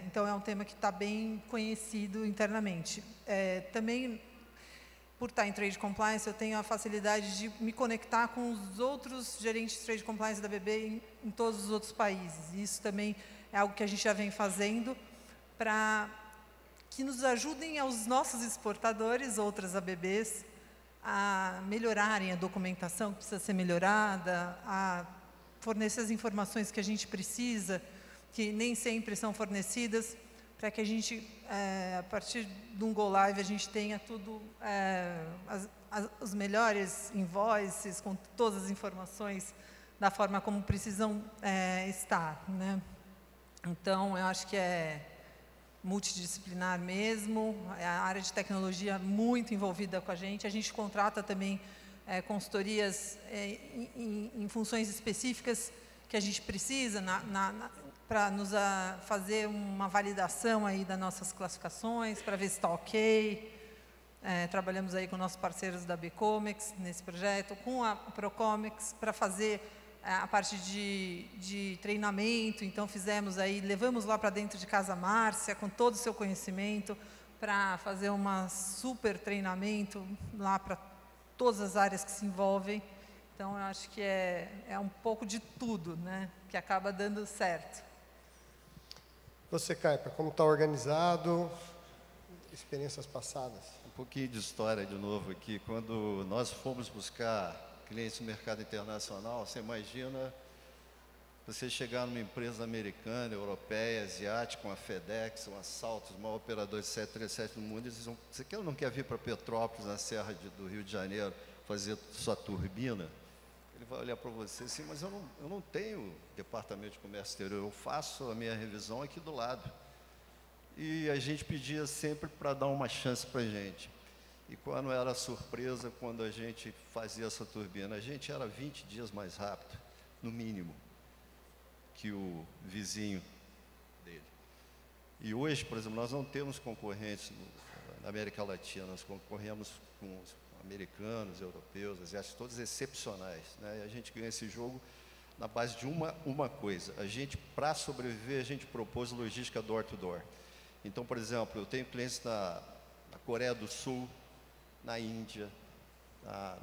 Então, é um tema que está bem conhecido internamente. Também, por estar em Trade Compliance, eu tenho a facilidade de me conectar com os outros gerentes de Trade Compliance da BB em todos os outros países. Isso também é algo que a gente já vem fazendo para que nos ajudem aos nossos exportadores, outras ABBs, a melhorarem a documentação que precisa ser melhorada, a fornecer as informações que a gente precisa, que nem sempre são fornecidas, para que a gente, a partir de um Go Live, a gente tenha tudo, os melhores invoices, com todas as informações da forma como precisam estar, né? Então, eu acho que é multidisciplinar mesmo, a área de tecnologia muito envolvida com a gente contrata também consultorias em funções específicas que a gente precisa para nos fazer uma validação aí das nossas classificações, para ver se está ok. Trabalhamos aí com nossos parceiros da Bcomex nesse projeto, com a Procomex, para fazer a parte de treinamento. Então, levamos lá para dentro de casa a Márcia, com todo o seu conhecimento, para fazer um super treinamento lá para todas as áreas que se envolvem. Então, eu acho que é um pouco de tudo, né, que acaba dando certo. Você, Caipa, como está organizado? Experiências passadas? Um pouquinho de história de novo aqui. Quando nós fomos buscar clientes no mercado internacional, você imagina você chegar numa empresa americana, europeia, asiática, uma FedEx, uma Saltos, o maior operador de 737 no mundo, eles dizem: você quer ou não quer vir para Petrópolis, na Serra do Rio de Janeiro, fazer sua turbina? Ele vai olhar para você assim: mas eu não tenho departamento de comércio exterior, eu faço a minha revisão aqui do lado. E a gente pedia sempre para dar uma chance para a gente. E quando era surpresa, quando a gente fazia essa turbina, a gente era 20 dias mais rápido, no mínimo, que o vizinho dele. E hoje, por exemplo, nós não temos concorrentes na América Latina, nós concorremos com os americanos, europeus, asiáticos, todos excepcionais, né? E a gente ganha esse jogo na base de uma coisa. A gente, para sobreviver, a gente propôs logística door-to-door. Então, por exemplo, eu tenho clientes na Coreia do Sul, na Índia,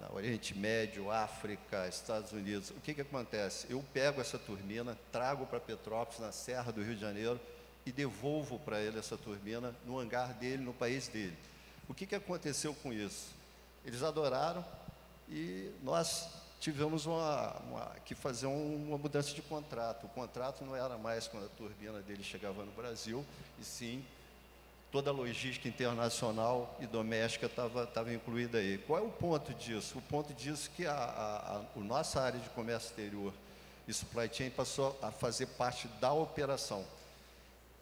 no Oriente Médio, África, Estados Unidos. O que acontece? Eu pego essa turbina, trago para Petrópolis, na Serra do Rio de Janeiro, e devolvo para ele essa turbina no hangar dele, no país dele. O que aconteceu com isso? Eles adoraram e nós tivemos que fazer uma mudança de contrato. O contrato não era mais quando a turbina dele chegava no Brasil, e sim toda a logística internacional e doméstica estava incluída aí. Qual é o ponto disso? O ponto disso é que a nossa área de comércio exterior e supply chain passou a fazer parte da operação.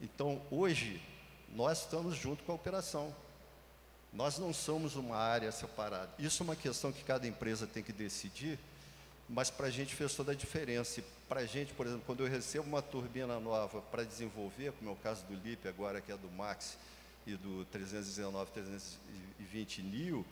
Então, hoje, nós estamos junto com a operação. Nós não somos uma área separada. Isso é uma questão que cada empresa tem que decidir, mas para a gente fez toda a diferença. E para a gente, por exemplo, quando eu recebo uma turbina nova para desenvolver, como é o caso do LIP agora, que é do Max, e do 319, 320 NIO,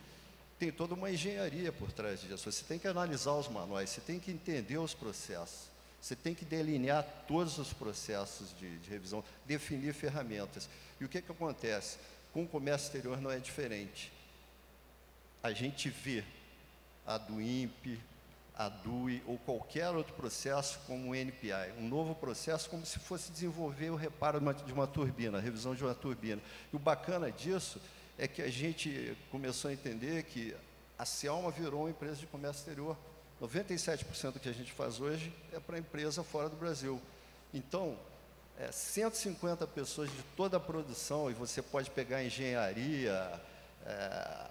tem toda uma engenharia por trás disso. Você tem que analisar os manuais, você tem que entender os processos, você tem que delinear todos os processos de revisão, definir ferramentas. E o que acontece? Com o comércio exterior não é diferente. A gente vê a do INPE, a DUI ou qualquer outro processo como um NPI, um novo processo, como se fosse desenvolver o reparo de uma turbina, a revisão de uma turbina. E o bacana disso é que a gente começou a entender que a Celma virou uma empresa de comércio exterior. 97% do que a gente faz hoje é para empresa fora do Brasil. Então, 150 pessoas de toda a produção, e você pode pegar engenharia,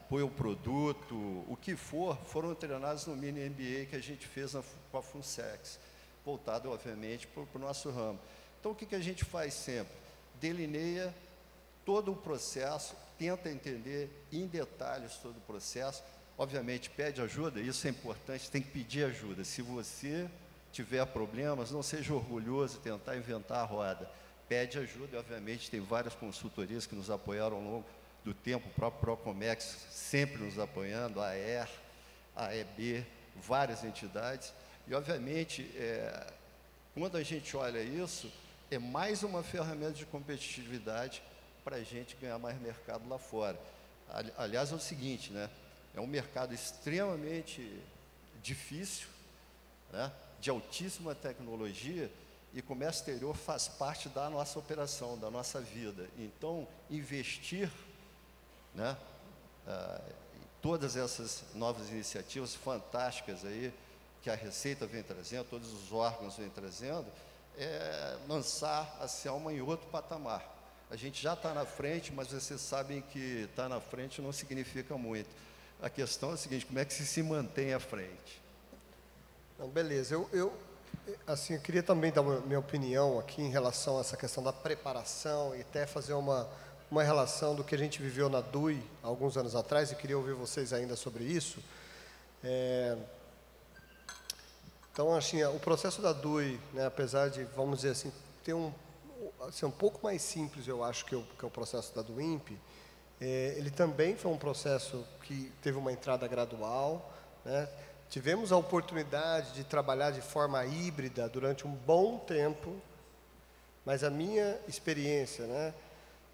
apoio ao produto, o que for, foram treinados no mini MBA que a gente fez com a Funsex, voltado, obviamente, para o nosso ramo. Então, o que a gente faz sempre? Delineia todo o processo, tenta entender em detalhes todo o processo, obviamente pede ajuda, isso é importante, tem que pedir ajuda. Se você tiver problemas, não seja orgulhoso e tentar inventar a roda, pede ajuda, e obviamente tem várias consultorias que nos apoiaram ao longo do tempo, o próprio Procomex sempre nos apoiando, a AER, a EB, várias entidades, e obviamente, quando a gente olha isso, é mais uma ferramenta de competitividade para a gente ganhar mais mercado lá fora. Aliás, é o seguinte, né? É um mercado extremamente difícil, né? De altíssima tecnologia, e comércio exterior faz parte da nossa operação, da nossa vida. Então, investir, né, em todas essas novas iniciativas fantásticas aí, que a Receita vem trazendo, todos os órgãos vêm trazendo, é lançar a Celma em outro patamar. A gente já está na frente, mas vocês sabem que estar na frente não significa muito. A questão é a seguinte, como é que se mantém à frente? Não, beleza, assim, eu queria também dar minha opinião aqui em relação a essa questão da preparação e até fazer uma relação do que a gente viveu na DUI alguns anos atrás, e queria ouvir vocês ainda sobre isso. Então, assim, o processo da DUI, né, apesar de, vamos dizer assim, ter ser um pouco mais simples, eu acho, que o processo da DUIMP, ele também foi um processo que teve uma entrada gradual, né? Tivemos a oportunidade de trabalhar de forma híbrida durante um bom tempo, mas a minha experiência, né,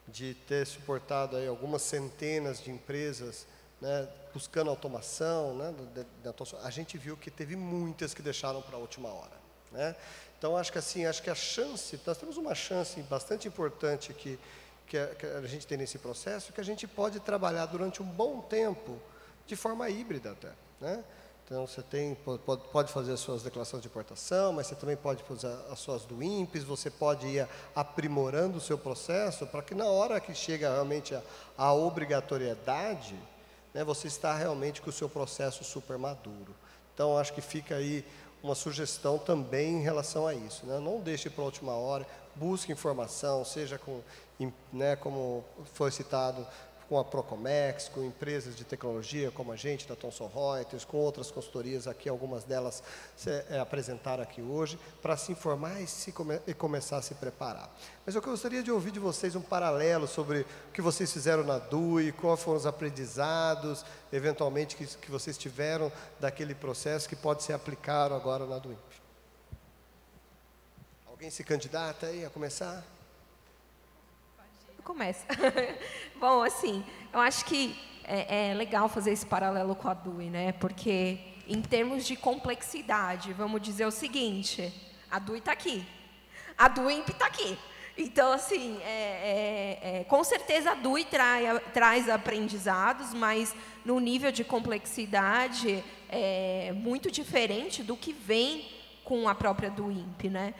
de ter suportado aí algumas centenas de empresas, né, buscando automação, né, a gente viu que teve muitas que deixaram para a última hora, né? Então, acho que assim, a chance, nós temos uma chance bastante importante que a gente tem nesse processo, que a gente pode trabalhar durante um bom tempo de forma híbrida até, né? Então, você pode fazer as suas declarações de importação, mas você também pode fazer as suas DUIMPs, você pode ir aprimorando o seu processo para que na hora que chega realmente a obrigatoriedade, né, você está realmente com o seu processo super maduro. Então, acho que fica aí uma sugestão também em relação a isso, né? Não deixe para a última hora, busque informação, seja né, como foi citado, com a Procomex, com empresas de tecnologia como a gente, da Thomson Reuters, com outras consultorias aqui, algumas delas apresentaram aqui hoje, para se informar e começar a se preparar. Mas eu gostaria de ouvir de vocês um paralelo sobre o que vocês fizeram na DUI, quais foram os aprendizados, eventualmente, que vocês tiveram daquele processo que pode ser aplicado agora na DUI. Alguém se candidata aí a começar? Começa. Bom, assim, eu acho que é legal fazer esse paralelo com a DUI, né? Porque, em termos de complexidade, vamos dizer o seguinte, a DUI está aqui, a DUIMP está aqui. Então, assim, com certeza a DUI traz aprendizados, mas no nível de complexidade é muito diferente do que vem com a própria DUIMP, né?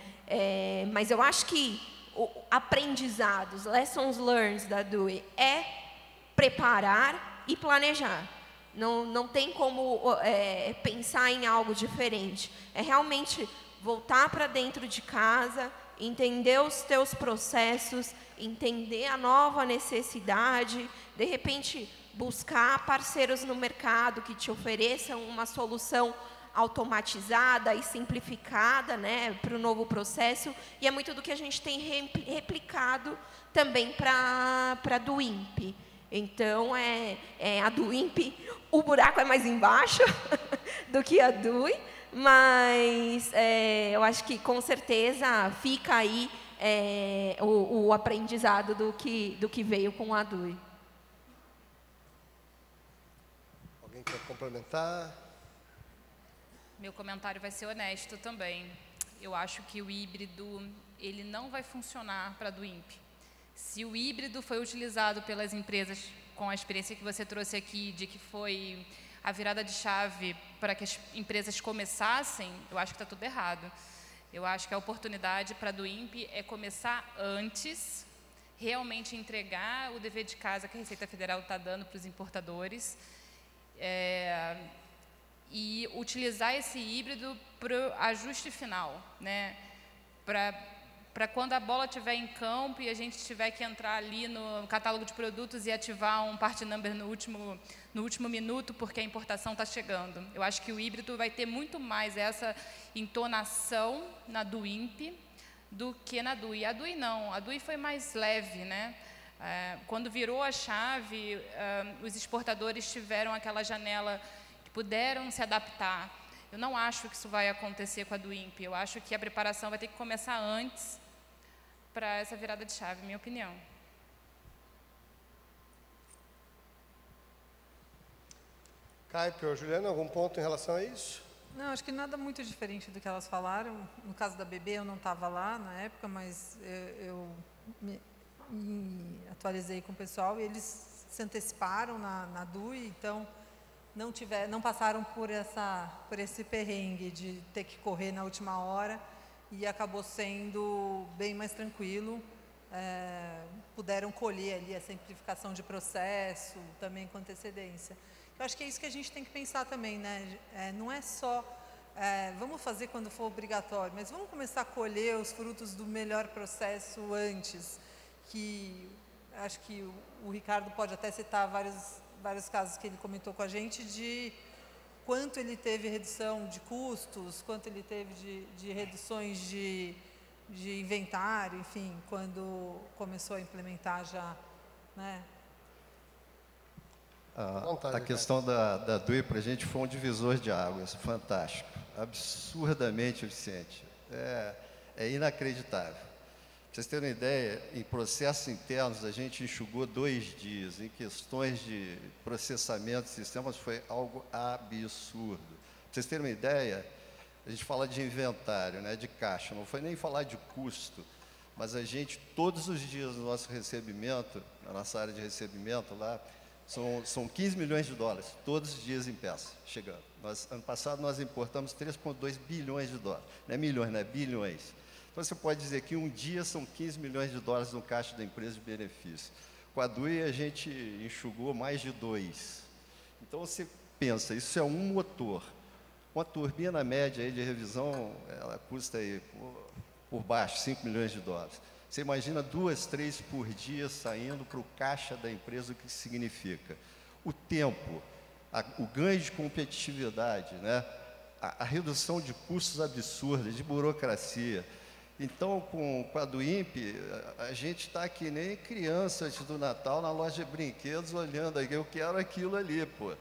Mas eu acho que aprendizados, lessons learned da DUI é preparar e planejar. Não tem como pensar em algo diferente. É realmente voltar para dentro de casa, entender os teus processos, entender a nova necessidade, de repente buscar parceiros no mercado que te ofereçam uma solução automatizada e simplificada, né, para o novo processo, e é muito do que a gente tem replicado também para a DUIMP. Então, a DUIMP, o buraco é mais embaixo do que a DUI, mas eu acho que, com certeza, fica aí o aprendizado do que veio com a DUI. Alguém quer complementar? Meu comentário vai ser honesto também. Eu acho que o híbrido, ele não vai funcionar para a DUIMP. Se o híbrido foi utilizado pelas empresas com a experiência que você trouxe aqui, de que foi a virada de chave para que as empresas começassem, eu acho que está tudo errado. Eu acho que a oportunidade para a DUIMP é começar antes, realmente entregar o dever de casa que a Receita Federal está dando para os importadores, e utilizar esse híbrido para o ajuste final, né? Para quando a bola estiver em campo e a gente tiver que entrar ali no catálogo de produtos e ativar um part number no último minuto, porque a importação está chegando. Eu acho que o híbrido vai ter muito mais essa entonação na DUIMP do que na DUI. A DUI não, a DUI foi mais leve, né? Quando virou a chave, os exportadores tiveram aquela janela, puderam se adaptar. Eu não acho que isso vai acontecer com a DUIMP. Eu acho que a preparação vai ter que começar antes para essa virada de chave, minha opinião. Caio, Juliana, algum ponto em relação a isso? Não, acho que nada muito diferente do que elas falaram. No caso da BB, eu não estava lá na época, mas eu me atualizei com o pessoal e eles se anteciparam na DUI, então não passaram por esse perrengue de ter que correr na última hora e acabou sendo bem mais tranquilo. Puderam colher ali a simplificação de processo também com antecedência. Eu acho que é isso que a gente tem que pensar também, né? Não é só vamos fazer quando for obrigatório, mas vamos começar a colher os frutos do melhor processo antes, que acho que o Ricardo pode até citar vários casos que ele comentou com a gente de quanto ele teve redução de custos, quanto ele teve de reduções de inventário, enfim, quando começou a implementar já, né? A questão da DUI para a gente foi um divisor de águas, fantástico, absurdamente eficiente, é inacreditável. Para vocês terem uma ideia, em processos internos a gente enxugou 2 dias, em questões de processamento de sistemas foi algo absurdo. Para vocês terem uma ideia, a gente fala de inventário, né, de caixa, não foi nem falar de custo, mas a gente, todos os dias no nosso recebimento, na nossa área de recebimento lá, são 15 milhões de dólares, todos os dias em peça, chegando. Ano passado nós importamos 3,2 bilhões de dólares, não é milhões, não é bilhões. Então você pode dizer que um dia são 15 milhões de dólares no caixa da empresa de benefício. Com a DUI a gente enxugou mais de 2. Então você pensa, isso é um motor. Uma turbina média aí de revisão, ela custa aí por baixo 5 milhões de dólares. Você imagina 2, 3 por dia saindo para o caixa da empresa, o que significa? O tempo, o ganho de competitividade, né? a redução de custos absurdos, de burocracia. Então, com a DUIMP, a gente está que nem criança antes do Natal na loja de brinquedos, olhando aqui, eu quero aquilo ali, pô.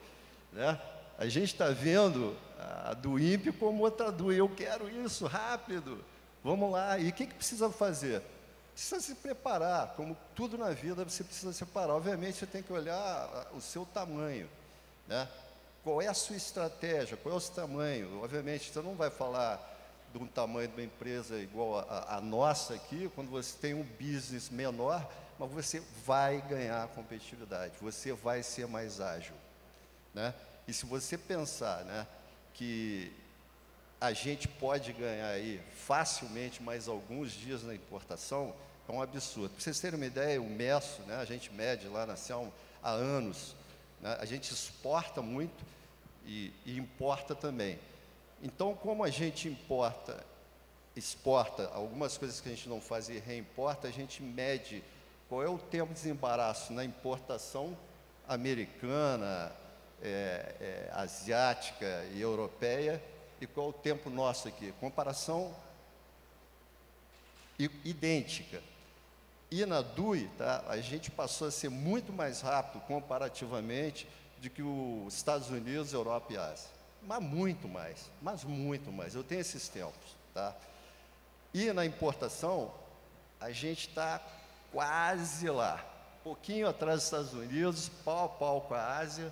Né? A gente está vendo a DUIMP como outra DUI, eu quero isso, rápido, vamos lá. E o que precisa fazer? Precisa se preparar, como tudo na vida você precisa se preparar. Obviamente você tem que olhar o seu tamanho, né? Qual é a sua estratégia, qual é o seu tamanho. Obviamente você não vai falar de um tamanho de uma empresa igual a nossa aqui, quando você tem um business menor, mas você vai ganhar competitividade, você vai ser mais ágil, né? E se você pensar, né, que a gente pode ganhar aí facilmente mais alguns dias na importação, é um absurdo. Para vocês terem uma ideia, o MESO, né, a gente mede lá na CELM há anos, né, a gente exporta muito e importa também. Então, como a gente exporta algumas coisas que a gente não faz e reimporta, a gente mede qual é o tempo de desembaraço na importação americana, asiática e europeia, e qual é o tempo nosso aqui. Comparação idêntica. E na DUI, tá, a gente passou a ser muito mais rápido comparativamente do que os Estados Unidos, Europa e Ásia. Mas muito mais. Eu tenho esses tempos. Tá? E na importação, a gente está quase lá. Pouquinho atrás dos Estados Unidos, pau a pau com a Ásia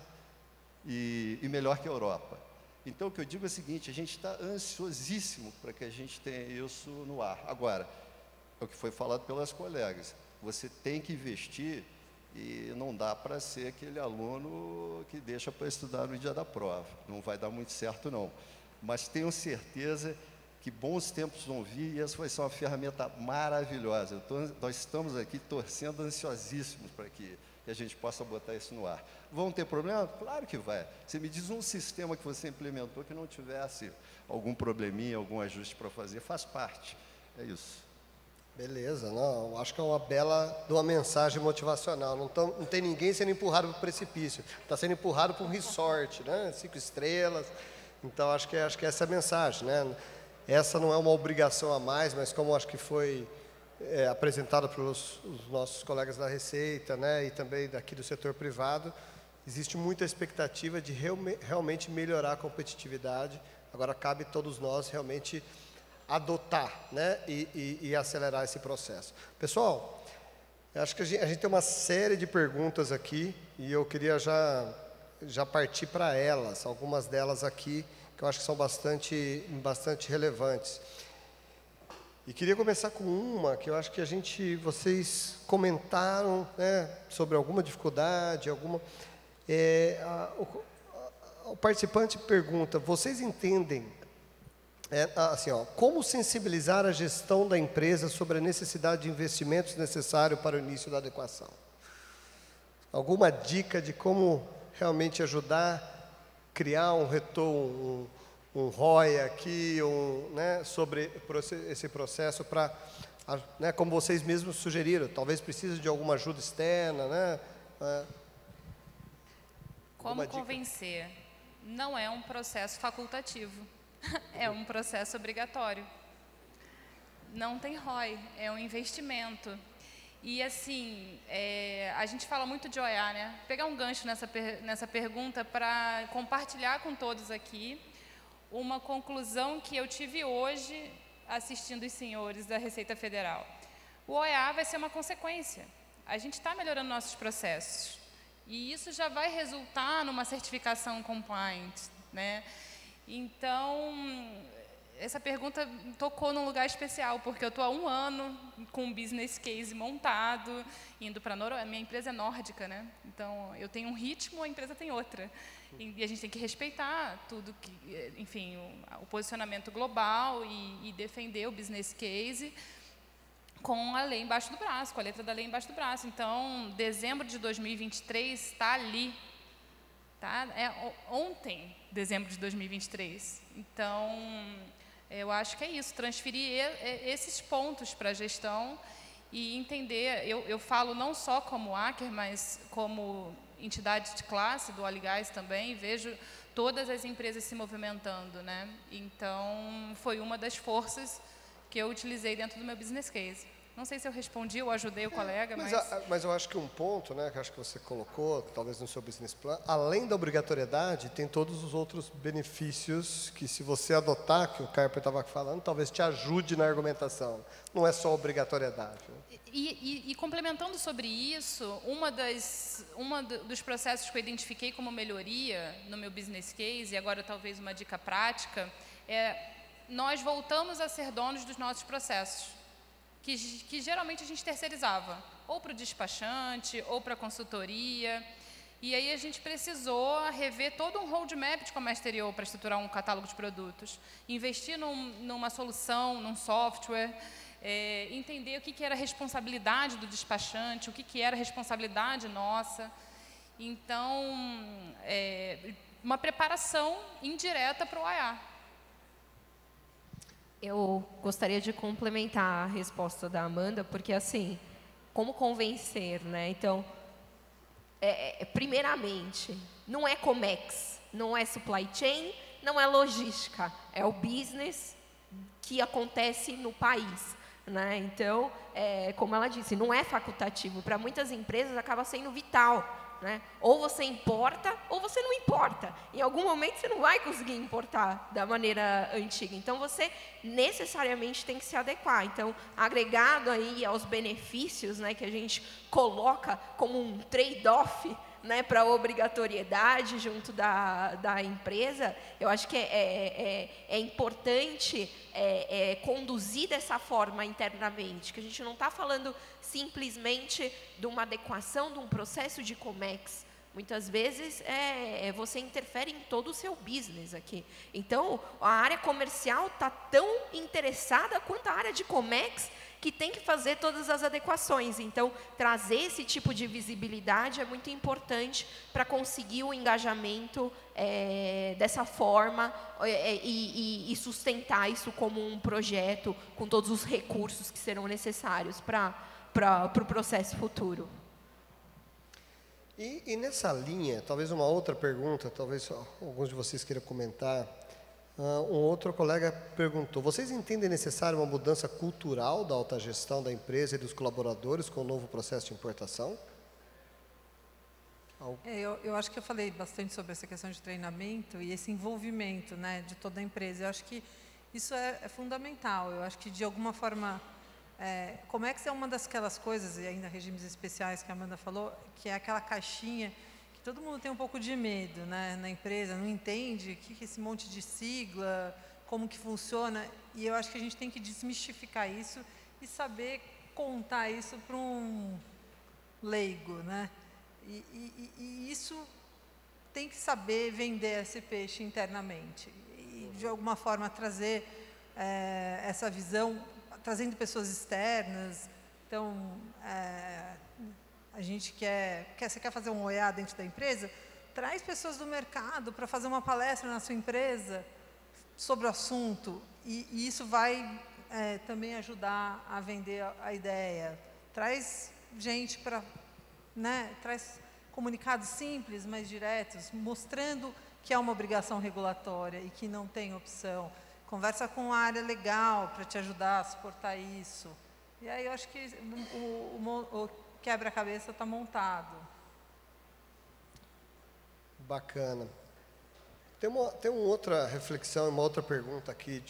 e melhor que a Europa. Então, o que eu digo é o seguinte, a gente está ansiosíssimo para que a gente tenha isso no ar. Agora, é o que foi falado pelas colegas, você tem que investir e não dá para ser aquele aluno que deixa para estudar no dia da prova. Não vai dar muito certo, não. Mas tenho certeza que bons tempos vão vir e essa vai ser uma ferramenta maravilhosa. Nós estamos aqui torcendo ansiosíssimos para que a gente possa botar isso no ar. Vão ter problema? Claro que vai. Você me diz um sistema que você implementou que não tivesse algum probleminha, algum ajuste para fazer, faz parte. É isso. Beleza, não, acho que é uma bela de uma mensagem motivacional. Não tem ninguém sendo empurrado para o precipício. Está sendo empurrado para um resort, né? 5 estrelas. Então, acho que essa é a mensagem, né? Essa não é uma obrigação a mais, mas como acho que foi apresentada pelos os nossos colegas da Receita, né, e também daqui do setor privado, existe muita expectativa de realmente melhorar a competitividade. Agora, cabe todos nós realmente adotar, né, e acelerar esse processo. Pessoal, eu acho que a gente tem uma série de perguntas aqui e eu queria já partir para elas. Algumas delas aqui que eu acho que são bastante relevantes. E queria começar com uma que eu acho que vocês comentaram, né, sobre alguma dificuldade, o participante pergunta: vocês entendem, como sensibilizar a gestão da empresa sobre a necessidade de investimentos necessários para o início da adequação? Alguma dica de como realmente ajudar a criar um retorno, um ROI aqui, né, sobre esse processo para, né, como vocês mesmos sugeriram, talvez precise de alguma ajuda externa, né? Como convencer? Não é um processo facultativo, é um processo obrigatório. Não tem ROI, é um investimento. E assim, a gente fala muito de OEA, né? Pegar um gancho nessa pergunta para compartilhar com todos aqui uma conclusão que eu tive hoje assistindo os senhores da Receita Federal. O OEA vai ser uma consequência. A gente está melhorando nossos processos. E isso já vai resultar numa certificação compliant, né? Então, essa pergunta tocou num lugar especial, porque eu estou há 1 ano com um business case montado, indo para a Noruega. Minha empresa é nórdica, né? Então, eu tenho um ritmo, a empresa tem outra. E a gente tem que respeitar tudo, enfim, o posicionamento global e defender o business case com a lei embaixo do braço, com a letra da lei embaixo do braço. Então, dezembro de 2023 está ali. Tá? Ontem, dezembro de 2023. Então, eu acho que é isso, transferir esses pontos para a gestão e entender, eu falo não só como hacker, mas como entidade de classe do Óleo e Gás também, vejo todas as empresas se movimentando, né? Então, foi uma das forças que eu utilizei dentro do meu business case. Não sei se eu respondi ou ajudei o colega, mas eu acho que um ponto, né, que acho que você colocou, talvez no seu business plan, além da obrigatoriedade, tem todos os outros benefícios que, se você adotar, que o Carper estava falando, talvez te ajude na argumentação. Não é só obrigatoriedade. Né? E complementando sobre isso, dos processos que eu identifiquei como melhoria no meu business case, e agora talvez uma dica prática, nós voltamos a ser donos dos nossos processos. Que geralmente a gente terceirizava, ou para o despachante, ou para a consultoria. E aí a gente precisou rever todo um roadmap de comércio exterior para estruturar um catálogo de produtos. Investir numa solução, num software, entender o que era responsabilidade do despachante, o que era responsabilidade nossa. Então, uma preparação indireta para o OEA. Eu gostaria de complementar a resposta da Amanda, porque, assim, como convencer, né? Então, primeiramente, não é Comex, não é supply chain, não é logística, é o business que acontece no país, né? Então, como ela disse, não é facultativo. Para muitas empresas, acaba sendo vital. Né? Ou você importa, ou você não importa. Em algum momento você não vai conseguir importar da maneira antiga. Então você necessariamente tem que se adequar. Então, agregado aí aos benefícios, né, que a gente coloca como um trade-off, né, para a obrigatoriedade junto da empresa, eu acho que é importante conduzir dessa forma internamente, que a gente não está falando simplesmente de uma adequação de um processo de Comex. Muitas vezes você interfere em todo o seu business aqui. Então, a área comercial está tão interessada quanto a área de Comex, que tem que fazer todas as adequações. Então, trazer esse tipo de visibilidade é muito importante para conseguir o engajamento dessa forma e sustentar isso como um projeto com todos os recursos que serão necessários para o processo futuro. E nessa linha, talvez uma outra pergunta, talvez alguns de vocês queiram comentar. Um outro colega perguntou: vocês entendem necessária uma mudança cultural da alta gestão da empresa e dos colaboradores com o novo processo de importação? Eu acho que eu falei bastante sobre essa questão de treinamento e esse envolvimento, né, de toda a empresa. Eu acho que isso é fundamental. Eu acho que, de alguma forma, Comex é uma daquelas coisas, e ainda regimes especiais que a Amanda falou, que é aquela caixinha que todo mundo tem um pouco de medo, né, na empresa, não entende o que é esse monte de sigla, como que funciona, e eu acho que a gente tem que desmistificar isso e saber contar isso para um leigo, né? E isso tem que saber vender esse peixe internamente e, de alguma forma, trazer essa visão, trazendo pessoas externas. Então, a gente você quer fazer um OEA dentro da empresa? Traz pessoas do mercado para fazer uma palestra na sua empresa sobre o assunto, e isso vai também ajudar a vender a ideia. Traz gente para, né, traz comunicados simples, mas diretos, mostrando que é uma obrigação regulatória e que não tem opção. Conversa com a área legal para te ajudar a suportar isso. E aí eu acho que o quebra-cabeça está montado. Bacana. Tem uma outra reflexão, uma outra pergunta aqui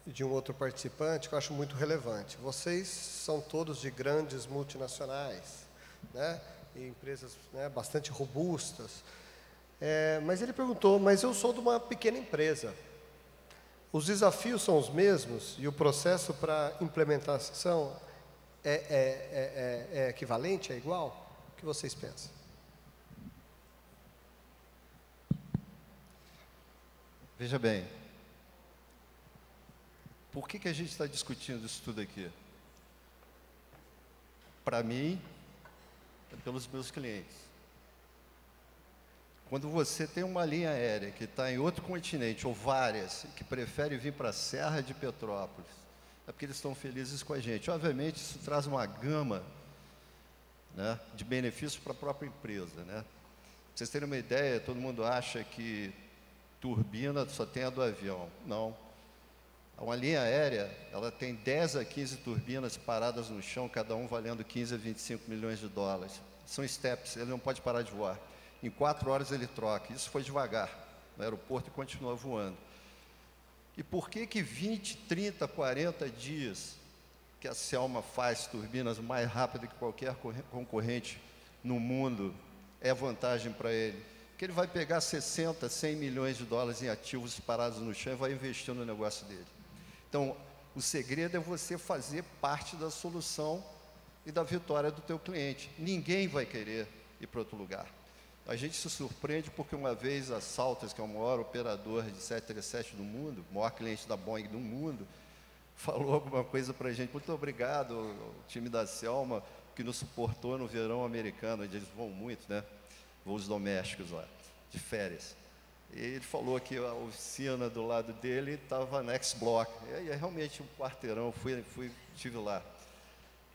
de um outro participante que eu acho muito relevante. Vocês são todos de grandes multinacionais, né? E empresas, né, bastante robustas. Mas ele perguntou, mas eu sou de uma pequena empresa. Os desafios são os mesmos e o processo para implementação é equivalente, é igual? O que vocês pensam? Veja bem, por que a gente está discutindo isso tudo aqui? Para mim, é pelos meus clientes. Quando você tem uma linha aérea que está em outro continente, ou várias, que prefere vir para a Serra de Petrópolis, é porque eles estão felizes com a gente. Obviamente, isso traz uma gama, né, de benefícios para a própria empresa, né? Pra vocês terem uma ideia, todo mundo acha que turbina só tem a do avião. Não. Uma linha aérea, ela tem 10 a 15 turbinas paradas no chão, cada um valendo 15 a 25 milhões de dólares. São steps, ele não pode parar de voar. Em 4 horas ele troca. Isso foi devagar no aeroporto e continua voando. E por que 20, 30, 40 dias que a Selma faz turbinas mais rápido que qualquer concorrente no mundo é vantagem para ele? Porque ele vai pegar 60, 100 milhões de dólares em ativos parados no chão e vai investir no negócio dele. Então, o segredo é você fazer parte da solução e da vitória do teu cliente. Ninguém vai querer ir para outro lugar. A gente se surpreende porque uma vez a Saltas, que é o maior operador de 737 do mundo, o maior cliente da Boeing do mundo, falou alguma coisa para a gente. Muito obrigado ao time da Selma, que nos suportou no verão americano, onde eles voam muito, né? Voos domésticos lá, de férias. E ele falou que a oficina do lado dele estava next block. E é realmente um quarteirão, estive lá.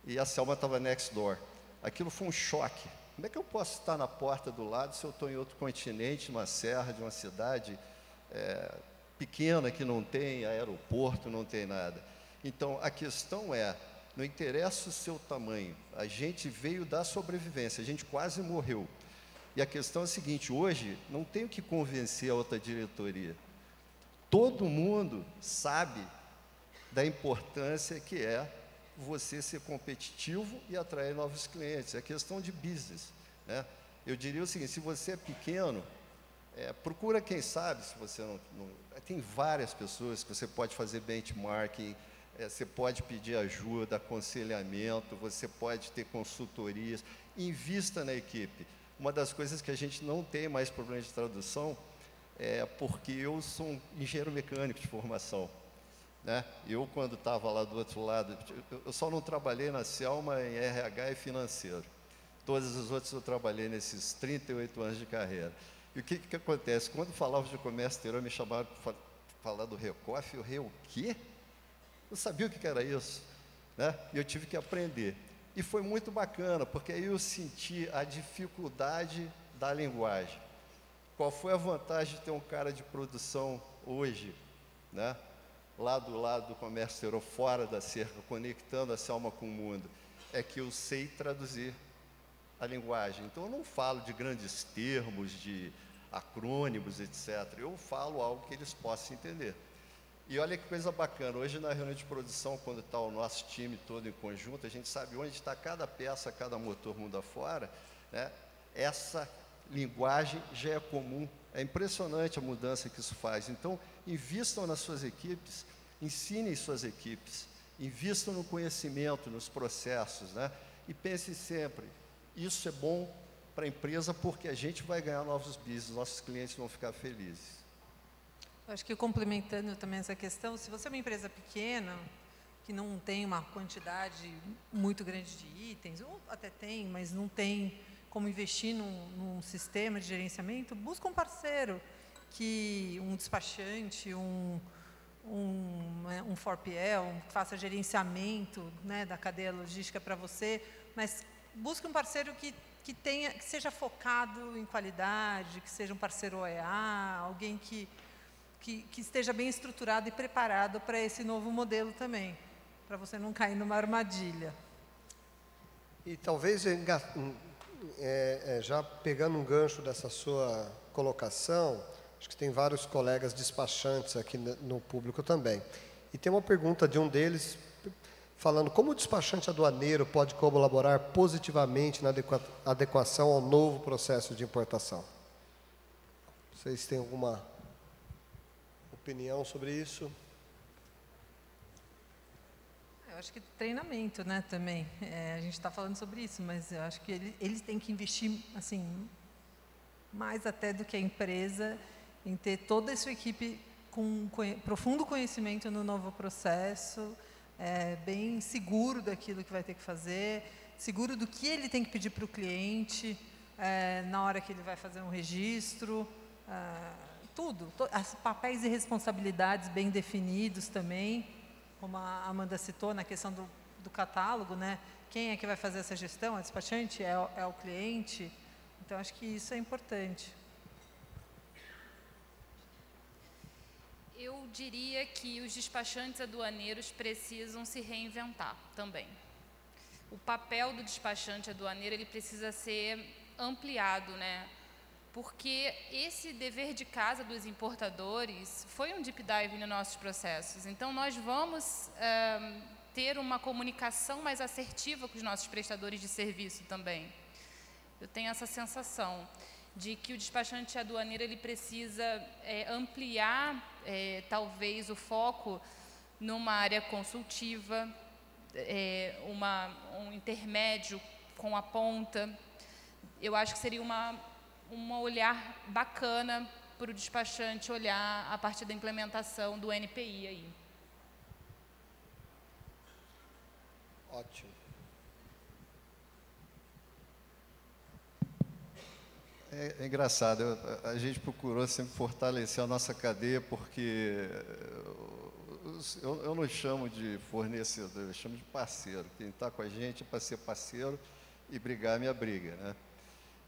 E a Selma estava next door. Aquilo foi um choque. Como é que eu posso estar na porta do lado se eu estou em outro continente, numa serra de uma cidade pequena que não tem aeroporto, não tem nada? Então, a questão não interessa o seu tamanho, a gente veio da sobrevivência, a gente quase morreu. E a questão é a seguinte, hoje não tenho que convencer a outra diretoria. Todo mundo sabe da importância que é você ser competitivo e atrair novos clientes. É questão de business, né? Eu diria o seguinte, se você é pequeno, procura quem sabe, se você não... Tem várias pessoas que você pode fazer benchmarking, você pode pedir ajuda, aconselhamento, você pode ter consultorias, invista na equipe. Uma das coisas que a gente não tem mais problema de tradução é porque eu sou um engenheiro mecânico de formação, né? Eu, quando estava lá do outro lado, eu só não trabalhei na Selma em RH e financeiro. Todas as outras eu trabalhei nesses 38 anos de carreira. E o que acontece? Quando falava de comércio exterior, me chamaram para falar do RECOF, o quê? Eu sabia o que era isso, né? E eu tive que aprender. E foi muito bacana, porque aí eu senti a dificuldade da linguagem. Qual foi a vantagem de ter um cara de produção hoje, né? Lá do lado do comércio exterior, fora da cerca, conectando a Selma com o mundo? É que eu sei traduzir a linguagem. Então, eu não falo de grandes termos, de acrônimos, etc. Eu falo algo que eles possam entender. E olha que coisa bacana, hoje na reunião de produção, quando está o nosso time todo em conjunto, a gente sabe onde está cada peça, cada motor mundo afora, né? Essa linguagem já é comum. É impressionante a mudança que isso faz. Então, invistam nas suas equipes, ensinem suas equipes, invistam no conhecimento, nos processos, né? E pensem sempre, isso é bom para a empresa porque a gente vai ganhar novos business, nossos clientes vão ficar felizes. Eu acho que complementando também essa questão, se você é uma empresa pequena, que não tem uma quantidade muito grande de itens, ou até tem, mas não tem como investir num sistema de gerenciamento, busca um parceiro, um despachante, um 4PL, que faça gerenciamento, né, da cadeia logística para você, mas busque um parceiro que seja focado em qualidade, que seja um parceiro OEA, alguém que esteja bem estruturado e preparado para esse novo modelo também, para você não cair numa armadilha. E talvez, já pegando um gancho dessa sua colocação, acho que tem vários colegas despachantes aqui no público também. E tem uma pergunta de um deles, falando como o despachante aduaneiro pode colaborar positivamente na adequação ao novo processo de importação. Vocês têm alguma opinião sobre isso? Eu acho que treinamento, né, também. A gente está falando sobre isso, mas eu acho que eles têm que investir, assim, mais até do que a empresa, em ter toda a sua equipe com profundo conhecimento no novo processo, bem seguro daquilo que vai ter que fazer, seguro do que ele tem que pedir para o cliente, na hora que ele vai fazer um registro, tudo, papéis e responsabilidades bem definidos também, como a Amanda citou na questão do catálogo, né? Quem é que vai fazer essa gestão? A despachante? É o cliente? Então, acho que isso é importante. Eu diria que os despachantes aduaneiros precisam se reinventar também. O papel do despachante aduaneiro ele precisa ser ampliado, né? Porque esse dever de casa dos importadores foi um deep dive nos nossos processos. Então, nós vamos ter uma comunicação mais assertiva com os nossos prestadores de serviço também. Eu tenho essa sensação de que o despachante aduaneiro ele precisa ampliar, talvez, o foco numa área consultiva, um intermédio com a ponta. Eu acho que seria um olhar bacana para o despachante olhar a partir da implementação do NPI aí. Ótimo. É engraçado, a gente procurou sempre fortalecer a nossa cadeia porque eu não chamo de fornecedor, eu chamo de parceiro. Quem está com a gente é para ser parceiro e brigar a minha briga, né?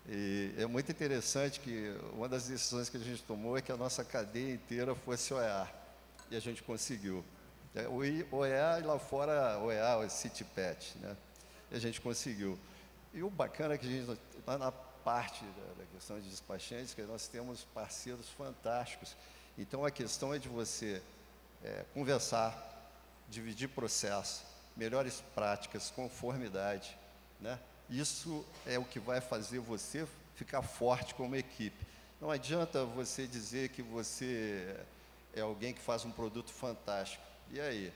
E é muito interessante que uma das decisões que a gente tomou é que a nossa cadeia inteira fosse OEA, e a gente conseguiu. O OEA e lá fora, OEA, o CityPet, né? E a gente conseguiu. E o bacana é que a gente, lá na parte da questão de despachantes, que nós temos parceiros fantásticos. Então, a questão é de você conversar, dividir processo, melhores práticas, conformidade, né? Isso é o que vai fazer você ficar forte como equipe. Não adianta você dizer que você é alguém que faz um produto fantástico. E aí?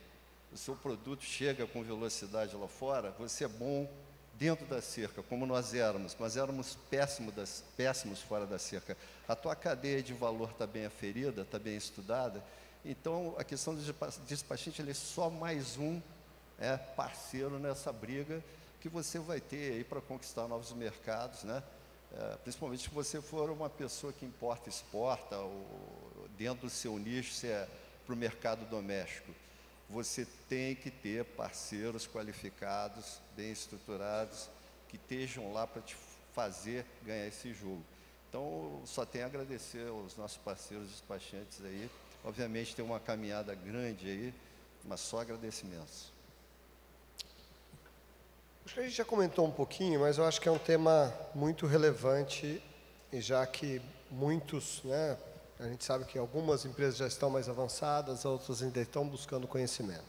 O seu produto chega com velocidade lá fora, você é bom dentro da cerca, como nós éramos péssimos fora da cerca. A tua cadeia de valor está bem aferida, está bem estudada, então a questão do despachante ele é só mais um parceiro nessa briga que você vai ter aí para conquistar novos mercados, né? Principalmente se você for uma pessoa que importa e exporta, ou dentro do seu nicho, se é para o mercado doméstico. Você tem que ter parceiros qualificados, bem estruturados, que estejam lá para te fazer ganhar esse jogo. Então, só tenho a agradecer aos nossos parceiros despachantes aí. Obviamente, tem uma caminhada grande aí, mas só agradecimentos. Acho que a gente já comentou um pouquinho, mas eu acho que é um tema muito relevante, e já que muitos, né, a gente sabe que algumas empresas já estão mais avançadas, outras ainda estão buscando conhecimento.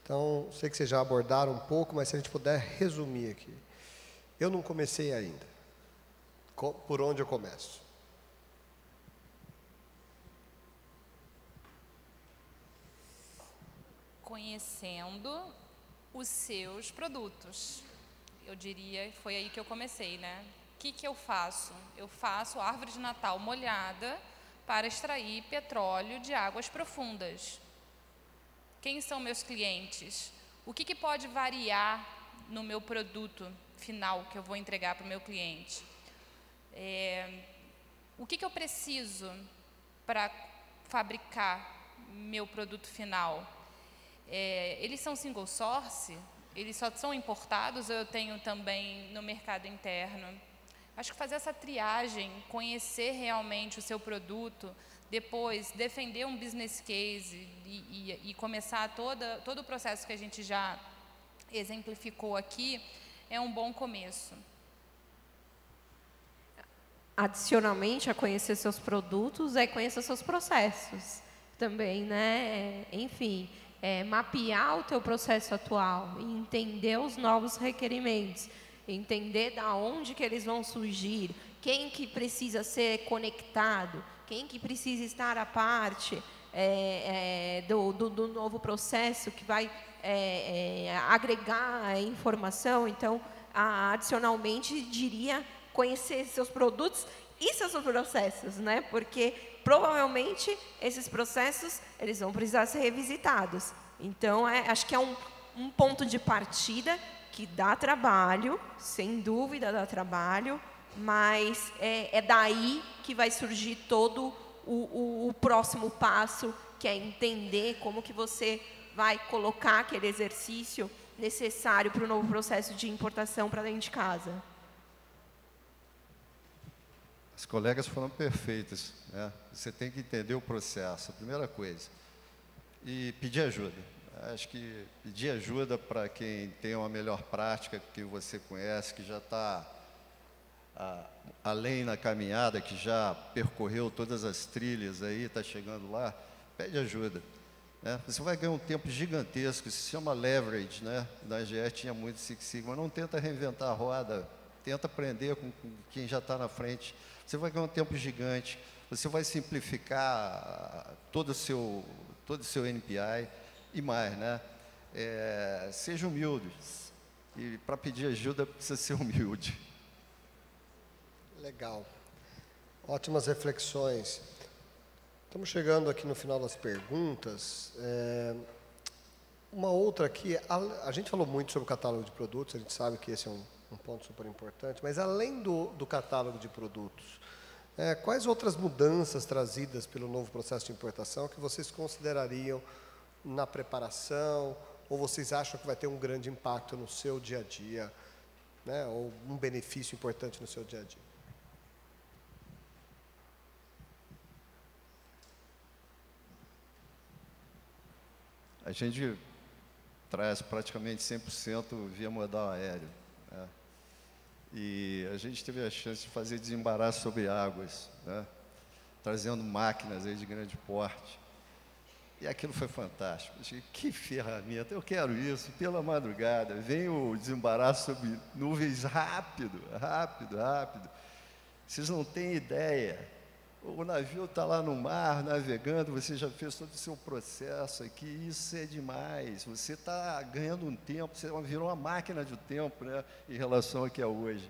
Então, sei que vocês já abordaram um pouco, mas se a gente puder resumir aqui. Eu não comecei ainda. Por onde eu começo? Conhecendo os seus produtos. Eu diria, foi aí que eu comecei, né? O que eu faço? Eu faço árvore de Natal molhada para extrair petróleo de águas profundas. Quem são meus clientes? O que pode variar no meu produto final que eu vou entregar para o meu cliente? O que eu preciso para fabricar meu produto final? Eles são single source? Eles só são importados ou eu tenho também no mercado interno? Acho que fazer essa triagem, conhecer realmente o seu produto, depois defender um business case e começar todo o processo que a gente já exemplificou aqui, é um bom começo. Adicionalmente a conhecer seus produtos, é conhecer seus processos também, né? Enfim, mapear o teu processo atual, entender os novos requerimentos, entender da onde que eles vão surgir, quem que precisa ser conectado, quem que precisa estar à parte do novo processo que vai agregar informação. Então, adicionalmente, diria conhecer seus produtos e seus processos, né? Porque provavelmente esses processos eles vão precisar ser revisitados. Então, acho que é um ponto de partida que dá trabalho, sem dúvida dá trabalho, mas é daí que vai surgir todo o próximo passo, que é entender como que você vai colocar aquele exercício necessário para o novo processo de importação para dentro de casa. As colegas foram perfeitas, né? Você tem que entender o processo, a primeira coisa. E pedir ajuda. Acho que pedir ajuda para quem tem uma melhor prática, que você conhece, que já está além na caminhada, que já percorreu todas as trilhas aí, está chegando lá, pede ajuda. Né? Você vai ganhar um tempo gigantesco, isso se chama leverage, né? Na GE tinha muito Six Sigma, não tenta reinventar a roda, tenta aprender com quem já está na frente. Você vai ganhar um tempo gigante, você vai simplificar todo o seu NPI e mais, né? Seja humilde. E para pedir ajuda precisa ser humilde. Legal. Ótimas reflexões. Estamos chegando aqui no final das perguntas. Uma outra aqui, a gente falou muito sobre o catálogo de produtos, a gente sabe que esse é um ponto super importante, mas além do catálogo de produtos, quais outras mudanças trazidas pelo novo processo de importação que vocês considerariam na preparação, ou vocês acham que vai ter um grande impacto no seu dia a dia, né, ou um benefício importante no seu dia a dia? A gente traz praticamente 100% via modal aéreo, né? E a gente teve a chance de fazer desembaraço sobre águas, né? Trazendo máquinas aí de grande porte. E aquilo foi fantástico. Que ferramenta, eu quero isso, pela madrugada. Vem o desembaraço sobre nuvens rápido, rápido, rápido. Vocês não têm ideia. O navio está lá no mar, navegando, você já fez todo o seu processo aqui, isso é demais. Você está ganhando um tempo, você virou uma máquina de tempo, né, em relação ao que é hoje.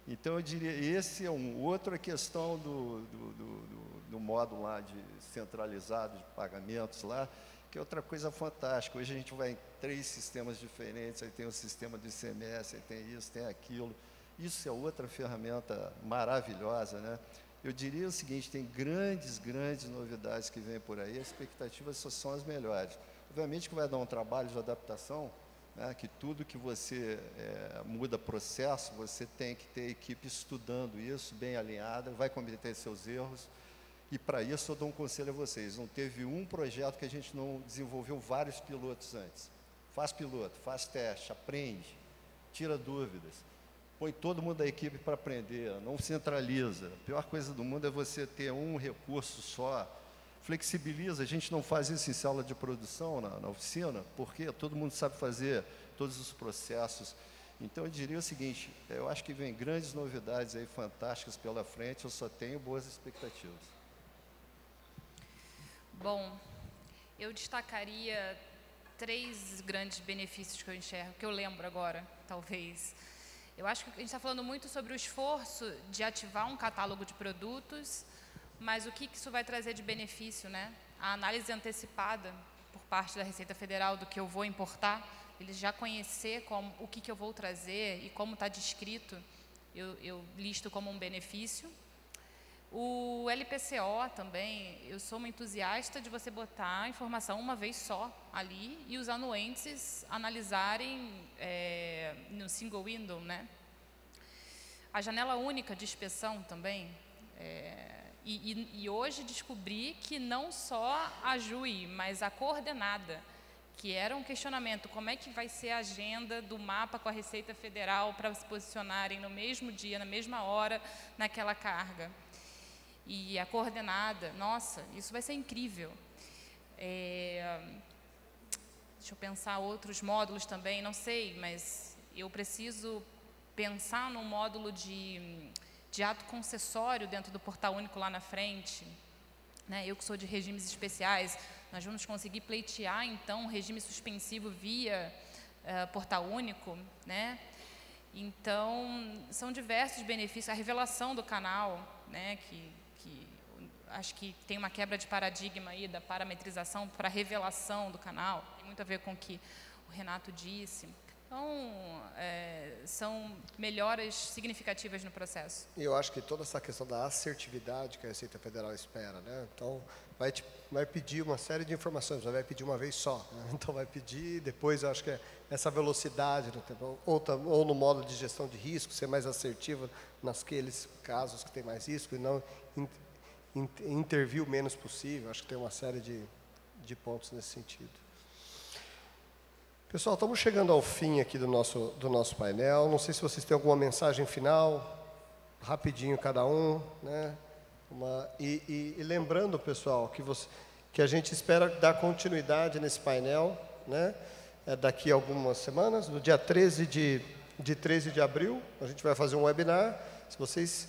Então, eu diria, esse é outra questão do modo lá de centralizado de pagamentos lá, que é outra coisa fantástica. Hoje a gente vai em 3 sistemas diferentes, aí tem o sistema do ICMS, aí tem isso, tem aquilo. Isso é outra ferramenta maravilhosa, né? Eu diria o seguinte, tem grandes novidades que vêm por aí, as expectativas só são as melhores. Obviamente que vai dar um trabalho de adaptação, né, que tudo que você muda processo, você tem que ter equipe estudando isso, bem alinhada, vai cometer seus erros, e para isso eu dou um conselho a vocês, não teve um projeto que a gente não desenvolveu vários pilotos antes. Faz piloto, faz teste, aprende, tira dúvidas. Põe todo mundo da equipe para aprender, não centraliza. A pior coisa do mundo é você ter um recurso só. Flexibiliza, a gente não faz isso em sala de produção, na oficina, porque todo mundo sabe fazer todos os processos. Então, eu diria o seguinte, eu acho que vem grandes novidades aí, fantásticas pela frente, eu só tenho boas expectativas. Bom, eu destacaria 3 grandes benefícios que eu enxergo, que eu lembro agora, talvez. Eu acho que a gente está falando muito sobre o esforço de ativar um catálogo de produtos, mas o que isso vai trazer de benefício, né? A análise antecipada por parte da Receita Federal do que eu vou importar, eles já conhecer o que eu vou trazer e como está descrito, eu listo como um benefício. O LPCO também, eu sou uma entusiasta de você botar a informação uma vez só ali e os anuentes analisarem no single window, né? A janela única de inspeção também, e hoje descobri que não só a JUI, mas a coordenada, que era um questionamento, como é que vai ser a agenda do mapa com a Receita Federal para se posicionarem no mesmo dia, na mesma hora, naquela carga. E a coordenada, nossa, isso vai ser incrível. Deixa eu pensar outros módulos também, não sei, mas eu preciso pensar num módulo de ato concessório dentro do Portal Único lá na frente. Né? Eu que sou de regimes especiais, nós vamos conseguir pleitear, então, um regime suspensivo via Portal Único, né? Então, são diversos benefícios. A revelação do canal, né, que acho que tem uma quebra de paradigma aí da parametrização para a revelação do canal, tem muito a ver com o que o Renato disse. Então, são melhoras significativas no processo. E eu acho que toda essa questão da assertividade que a Receita Federal espera, né? Então, vai pedir uma série de informações, não vai pedir uma vez só, né? Então, vai pedir, depois eu acho que essa velocidade, ou no modo de gestão de risco, ser mais assertivo naqueles casos que tem mais risco e não intervir o menos possível. Acho que tem uma série de pontos nesse sentido. Pessoal, estamos chegando ao fim aqui do nosso painel. Não sei se vocês têm alguma mensagem final, rapidinho cada um, né? E lembrando, pessoal, que a gente espera dar continuidade nesse painel, né? Daqui a algumas semanas, no dia 13 de abril, a gente vai fazer um webinar. Se vocês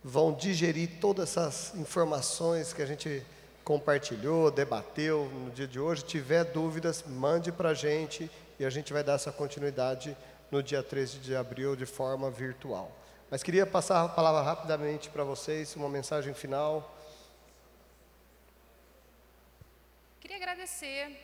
vão digerir todas essas informações que a gente compartilhou, debateu no dia de hoje, tiver dúvidas, mande para a gente e a gente vai dar essa continuidade no dia 13 de abril de forma virtual. Mas queria passar a palavra rapidamente para vocês, uma mensagem final. Queria agradecer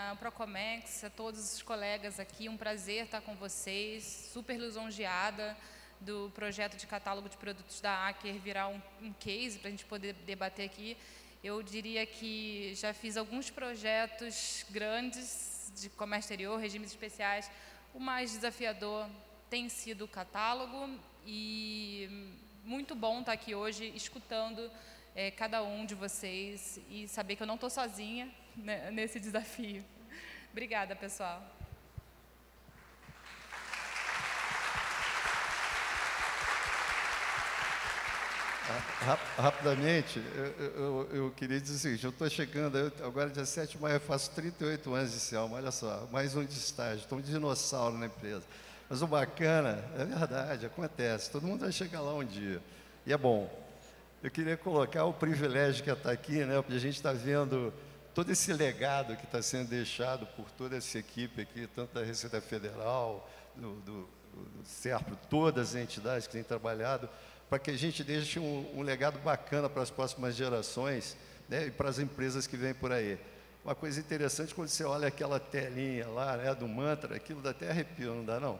ao Procomex, a todos os colegas aqui, um prazer estar com vocês, super lisonjeada do projeto de catálogo de produtos da Aker virar um case para a gente poder debater aqui. Eu diria que já fiz alguns projetos grandes de comércio exterior, regimes especiais. O mais desafiador tem sido o catálogo e muito bom estar aqui hoje escutando cada um de vocês e saber que eu não estou sozinha, né, nesse desafio. Obrigada, pessoal. Rapidamente, eu queria dizer o seguinte, eu estou chegando, agora dia 7 de maio eu faço 38 anos de Selma, olha só, mais um de estágio, estou um dinossauro na empresa. Mas o bacana, é verdade, acontece, todo mundo vai chegar lá um dia, e é bom. Eu queria colocar o privilégio que é estar aqui, né, porque a gente está vendo todo esse legado que está sendo deixado por toda essa equipe aqui, tanto da Receita Federal, do SERPRO, todas as entidades que têm trabalhado, para que a gente deixe um legado bacana para as próximas gerações, né, e para as empresas que vêm por aí. Uma coisa interessante, quando você olha aquela telinha lá, né, do mantra, aquilo dá até arrepio, não dá não?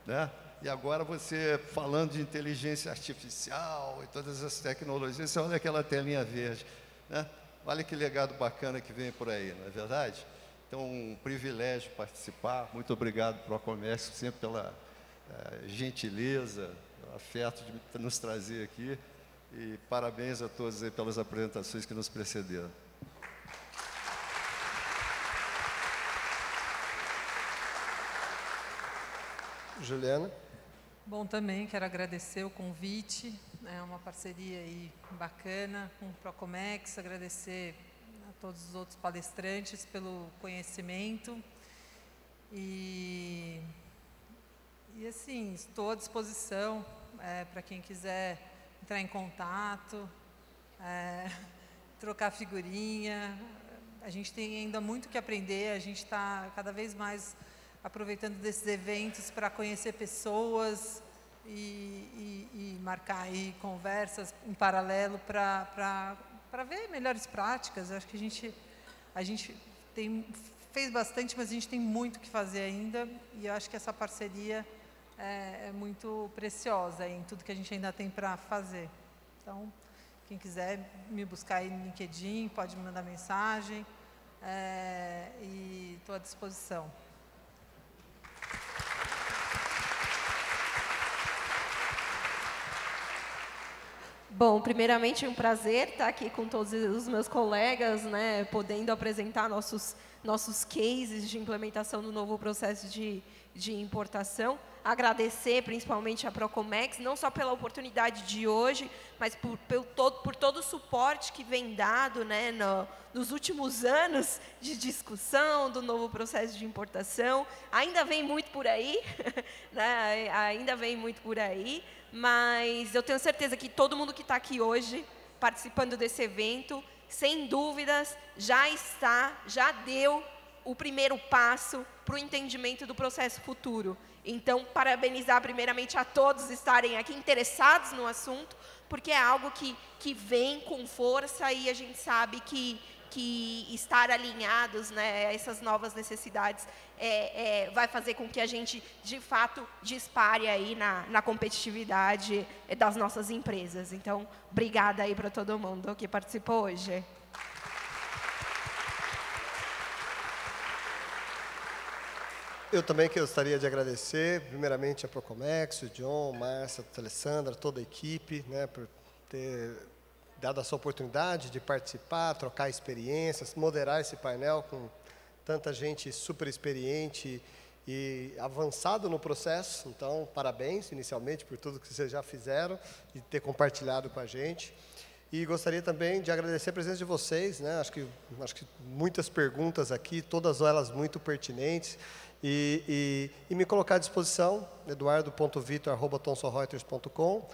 Né? E agora você falando de inteligência artificial e todas essas tecnologias, você olha aquela telinha verde, né? Olha que legado bacana que vem por aí, não é verdade? Então, um privilégio participar. Muito obrigado para o Procomércio, sempre pela gentileza, afeto de nos trazer aqui, e parabéns a todos aí pelas apresentações que nos precederam. Juliana? Bom, também quero agradecer o convite, é uma parceria aí bacana com o Procomex, agradecer a todos os outros palestrantes pelo conhecimento e E assim, estou à disposição para quem quiser entrar em contato, trocar figurinha. A gente tem ainda muito que aprender, a gente está cada vez mais aproveitando desses eventos para conhecer pessoas e marcar aí conversas em paralelo para ver melhores práticas. Eu acho que a gente fez bastante, mas a gente tem muito que fazer ainda, e eu acho que essa parceria é muito preciosa em tudo que a gente ainda tem para fazer. Então, quem quiser me buscar aí no LinkedIn, pode me mandar mensagem, e estou à disposição. Bom, primeiramente, um prazer estar aqui com todos os meus colegas, né, podendo apresentar nossos cases de implementação do novo processo de importação. Agradecer principalmente a Procomex, não só pela oportunidade de hoje, mas por todo o suporte que vem dado, né, nos últimos anos de discussão do novo processo de importação. Ainda vem muito por aí, né, ainda vem muito por aí, mas eu tenho certeza que todo mundo que está aqui hoje, participando desse evento, sem dúvidas, já deu o primeiro passo para o entendimento do processo futuro. Então, parabenizar primeiramente a todos estarem aqui interessados no assunto, porque é algo que vem com força e a gente sabe que estar alinhados, né, a essas novas necessidades vai fazer com que a gente, de fato, dispare aí na competitividade das nossas empresas. Então, obrigada aí para todo mundo que participou hoje. Eu também gostaria de agradecer, primeiramente, a Procomex, o John, Márcia, a Alessandra, toda a equipe, né, por ter dado essa oportunidade de participar, trocar experiências, moderar esse painel com tanta gente super experiente e avançado no processo. Então, parabéns, inicialmente, por tudo que vocês já fizeram e ter compartilhado com a gente. E gostaria também de agradecer a presença de vocês, né? Acho que muitas perguntas aqui, todas elas muito pertinentes. E me colocar à disposição, eduardo.vitor@thomsonreuters.com,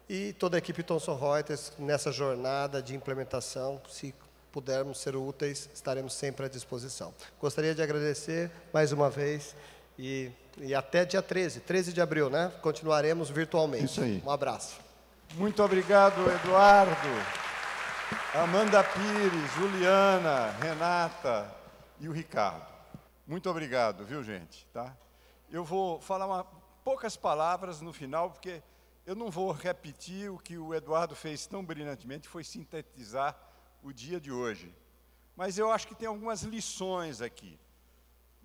e toda a equipe Thomson Reuters nessa jornada de implementação. Se pudermos ser úteis, estaremos sempre à disposição. Gostaria de agradecer mais uma vez e até dia 13 de abril, né? Continuaremos virtualmente. Isso aí. Um abraço. Muito obrigado, Eduardo, Amanda Pires, Juliana, Renata e o Ricardo. Muito obrigado, viu, gente? Tá? Eu vou falar poucas palavras no final, porque eu não vou repetir o que o Eduardo fez tão brilhantemente, foi sintetizar o dia de hoje. Mas eu acho que tem algumas lições aqui.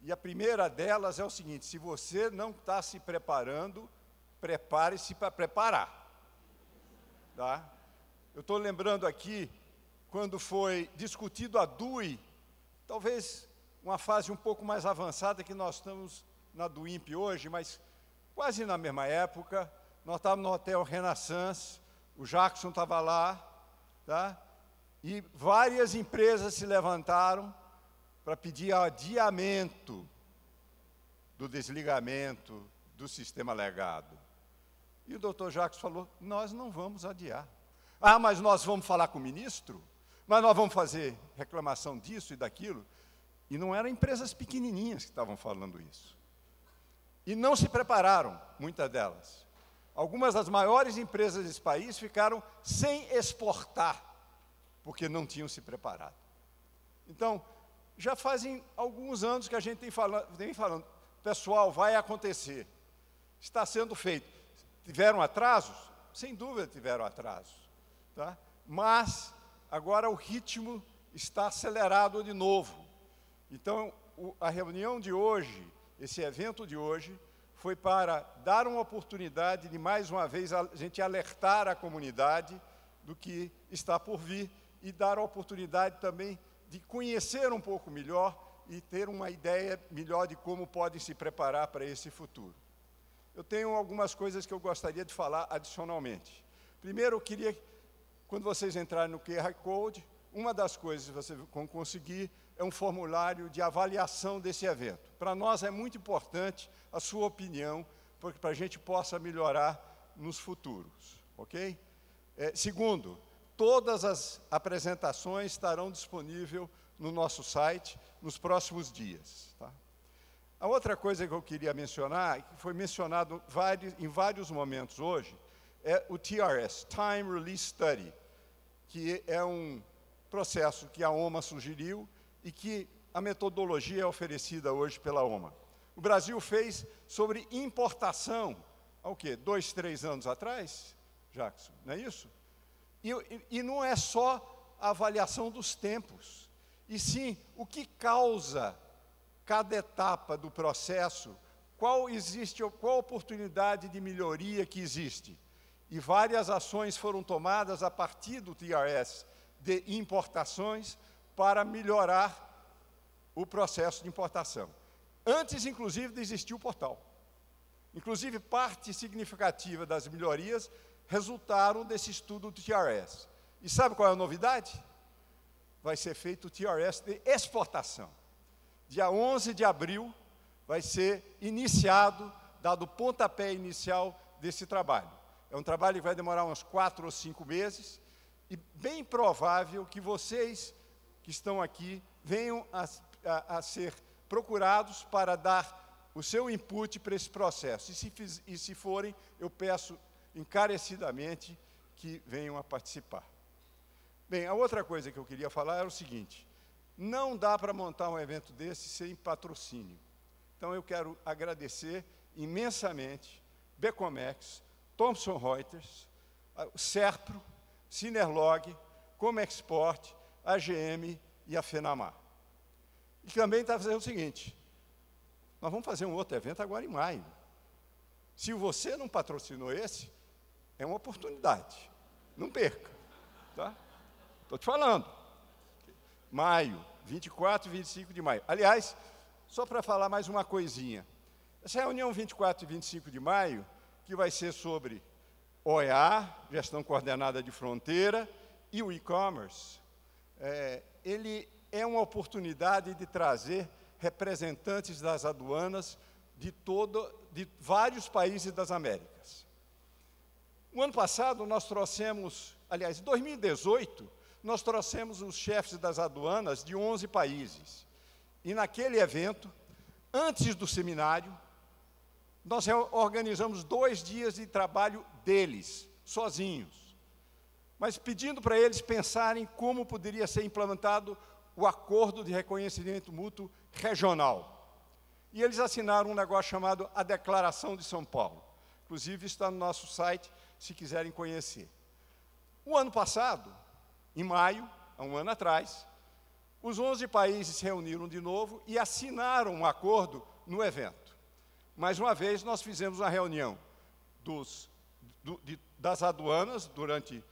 E a primeira delas é o seguinte: se você não está se preparando, prepare-se para preparar. Tá? Eu estou lembrando aqui, quando foi discutido a DUI, talvez uma fase um pouco mais avançada que nós estamos na do INPE hoje, mas quase na mesma época. Nós estávamos no Hotel Renaissance, o Jackson estava lá, tá? E várias empresas se levantaram para pedir adiamento do desligamento do sistema legado. E o doutor Jackson falou: nós não vamos adiar. Ah, mas nós vamos falar com o ministro? Mas nós vamos fazer reclamação disso e daquilo? E não eram empresas pequenininhas que estavam falando isso. E não se prepararam, muitas delas. Algumas das maiores empresas desse país ficaram sem exportar, porque não tinham se preparado. Então, já fazem alguns anos que a gente vem falando, pessoal, vai acontecer, está sendo feito. Tiveram atrasos? Sem dúvida tiveram atrasos. Tá? Mas, agora o ritmo está acelerado de novo. Então, a reunião de hoje, esse evento de hoje, foi para dar uma oportunidade de, mais uma vez, a gente alertar a comunidade do que está por vir e dar a oportunidade também de conhecer um pouco melhor e ter uma ideia melhor de como podem se preparar para esse futuro. Eu tenho algumas coisas que eu gostaria de falar adicionalmente. Primeiro, eu queria, quando vocês entrarem no QR Code, uma das coisas que vocês vão conseguir é um formulário de avaliação desse evento. Para nós é muito importante a sua opinião, para a gente possa melhorar nos futuros, ok? Segundo, todas as apresentações estarão disponíveis no nosso site nos próximos dias. Tá? A outra coisa que eu queria mencionar, que foi mencionado em vários momentos hoje, é o TRS, Time Release Study, que é um processo que a OMA sugeriu e que a metodologia é oferecida hoje pela OMA. O Brasil fez sobre importação, há o quê? 2, 3 anos atrás, Jackson, não é isso? E não é só a avaliação dos tempos, e sim o que causa cada etapa do processo, qual oportunidade de melhoria que existe. E várias ações foram tomadas a partir do TRS de importações para melhorar o processo de importação. Antes, inclusive, de existir o portal. Inclusive, parte significativa das melhorias resultaram desse estudo do TRS. E sabe qual é a novidade? Vai ser feito o TRS de exportação. Dia 11 de abril vai ser iniciado, dado o pontapé inicial desse trabalho. É um trabalho que vai demorar uns 4 ou 5 meses, e bem provável que vocês que estão aqui venham a ser procurados para dar o seu input para esse processo. E se forem, eu peço encarecidamente que venham a participar. Bem, a outra coisa que eu queria falar era o seguinte: não dá para montar um evento desse sem patrocínio. Então, eu quero agradecer imensamente Becomex, Thomson Reuters, Serpro, Sinerlog, Comexport, AGM e a FENAMAR. E também está fazendo o seguinte: nós vamos fazer um outro evento agora em maio. Se você não patrocinou esse, é uma oportunidade. Não perca. Tá? Estou te falando. Maio, 24 e 25 de maio. Aliás, só para falar mais uma coisinha. Essa reunião 24 e 25 de maio, que vai ser sobre OEA, Gestão Coordenada de Fronteira, e o e-commerce, ele é uma oportunidade de trazer representantes das aduanas de vários países das Américas. O ano passado, nós trouxemos, aliás, em 2018, nós trouxemos os chefes das aduanas de 11 países. E naquele evento, antes do seminário, nós organizamos 2 dias de trabalho deles, sozinhos, mas pedindo para eles pensarem como poderia ser implementado o acordo de reconhecimento mútuo regional. E eles assinaram um negócio chamado a Declaração de São Paulo. Inclusive, está no nosso site, se quiserem conhecer. O ano passado, em maio, há um ano atrás, os 11 países se reuniram de novo e assinaram um acordo no evento. Mais uma vez, nós fizemos uma reunião das aduanas durante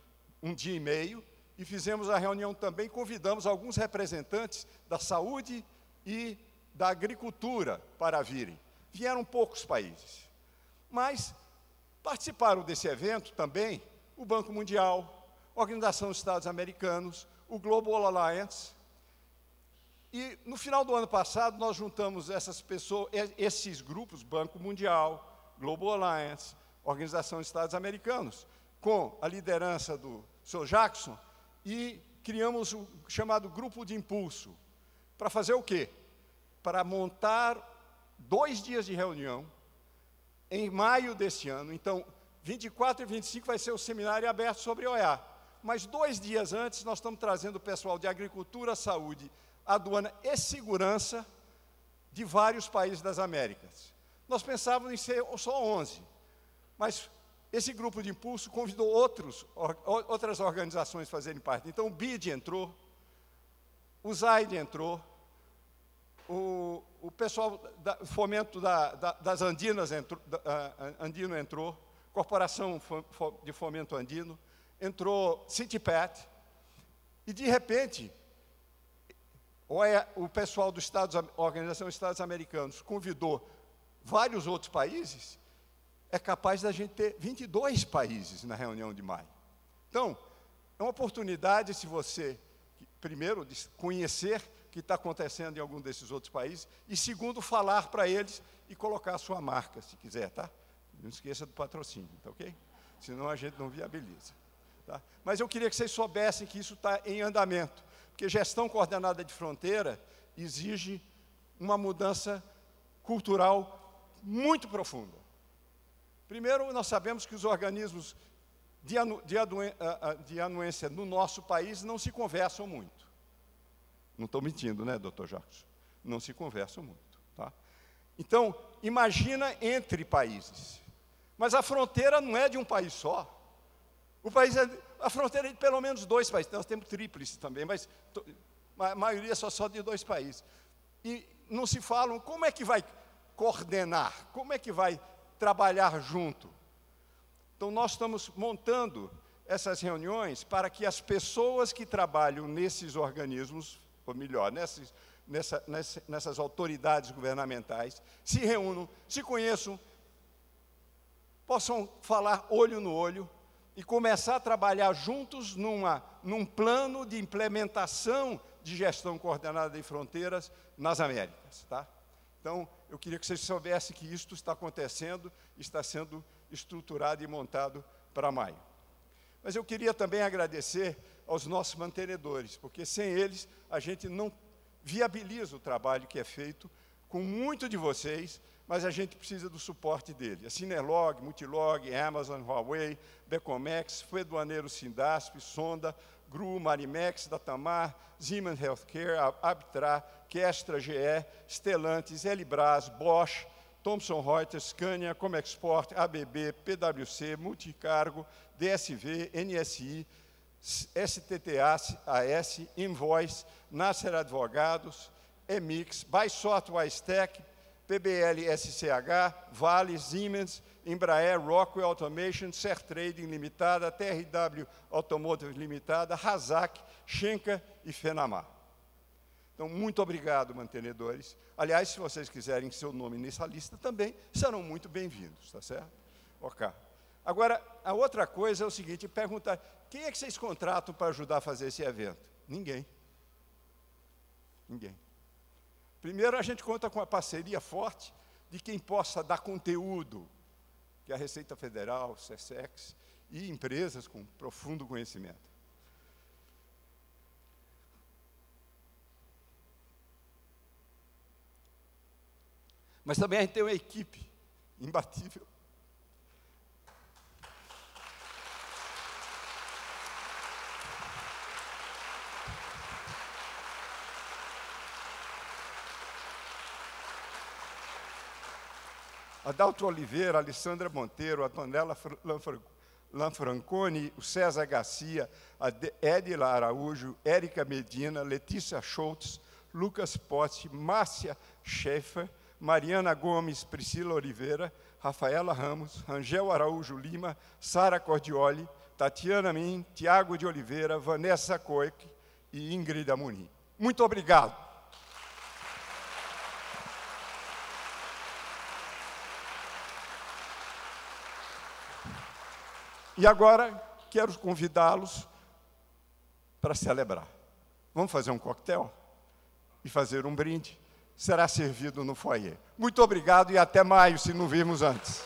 um dia e meio, e fizemos a reunião também, convidamos alguns representantes da saúde e da agricultura para virem. Vieram poucos países. Mas participaram desse evento também o Banco Mundial, a Organização dos Estados Americanos, o Global Alliance. E no final do ano passado, nós juntamos essas pessoas, esses grupos, Banco Mundial, Global Alliance, Organização dos Estados Americanos, com a liderança do Sr. Jackson, e criamos o chamado Grupo de Impulso. Para fazer o quê? Para montar 2 dias de reunião em maio deste ano. Então, 24 e 25 vai ser o seminário aberto sobre OEA. Mas 2 dias antes, nós estamos trazendo o pessoal de agricultura, saúde, aduana e segurança de vários países das Américas. Nós pensávamos em ser só 11, mas esse grupo de impulso convidou outras organizações a fazerem parte. Então, o BID entrou, o ZAID entrou, o pessoal do fomento das Andinas Andino entrou, Corporação de Fomento Andino, entrou CITIPAT, e, de repente, o pessoal da Organização dos Estados Americanos convidou vários outros países. É capaz da gente ter 22 países na reunião de maio. Então, é uma oportunidade, se você, primeiro, de conhecer o que está acontecendo em algum desses outros países, e segundo, falar para eles e colocar a sua marca, se quiser, tá? Não esqueça do patrocínio, tá ok? Senão a gente não viabiliza. Tá? Mas eu queria que vocês soubessem que isso está em andamento, porque gestão coordenada de fronteira exige uma mudança cultural muito profunda. Primeiro, nós sabemos que os organismos de anuência no nosso país não se conversam muito. Não estou mentindo, né, doutor Jacques? Não se conversam muito. Tá? Então, imagina entre países. Mas a fronteira não é de um país só. A fronteira é de pelo menos 2 países. Nós temos tríplice também, mas a maioria só de 2 países. E não se falam como é que vai coordenar, como é que vai trabalhar junto. Então, nós estamos montando essas reuniões para que as pessoas que trabalham nesses organismos, ou melhor, nessas autoridades governamentais, se reúnam, se conheçam, possam falar olho no olho e começar a trabalhar juntos num plano de implementação de gestão coordenada de fronteiras nas Américas. Tá? Então, eu queria que vocês soubessem que isto está acontecendo, está sendo estruturado e montado para maio. Mas eu queria também agradecer aos nossos mantenedores, porque sem eles a gente não viabiliza o trabalho que é feito com muito de vocês, mas a gente precisa do suporte dele. A Cinerlog, Multilog, Amazon, Huawei, Becomex, Feduaneiro Sindasp, Sonda, GRU, Marimex, Datamar, Siemens Healthcare, Abtra, Kestra, GE, Stellantis, Elibras, Bosch, Thomson Reuters, Scania, Comexport, ABB, PwC, Multicargo, DSV, NSI, STTAS, Invoice, Nasser Advogados, Emix, Bysort Wistec, PBL SCH, Vale, Siemens, Embraer, Rockwell Automation, Sertrading Limitada, TRW Automotive Limitada, Razak, Schenker e Fenamar. Então, muito obrigado, mantenedores. Aliás, se vocês quiserem seu nome nessa lista também, serão muito bem-vindos, tá certo? Ok. Agora, a outra coisa é o seguinte, perguntar, quem é que vocês contratam para ajudar a fazer esse evento? Ninguém. Ninguém. Primeiro, a gente conta com a parceria forte de quem possa dar conteúdo, que é a Receita Federal, o SESEX, e empresas com profundo conhecimento. Mas também a gente tem uma equipe imbatível. Adalto Oliveira, Alessandra Monteiro, a Donella Lanfranconi, o César Garcia, a Edila Araújo, Érica Medina, Letícia Schultz, Lucas Potti, Márcia Schaeffer, Mariana Gomes, Priscila Oliveira, Rafaela Ramos, Rangel Araújo Lima, Sara Cordioli, Tatiana Min, Tiago de Oliveira, Vanessa Coic e Ingrid Amorim. Muito obrigado. E agora, quero convidá-los para celebrar. Vamos fazer um coquetel e fazer um brinde. Será servido no foyer. Muito obrigado e até maio, se não virmos antes.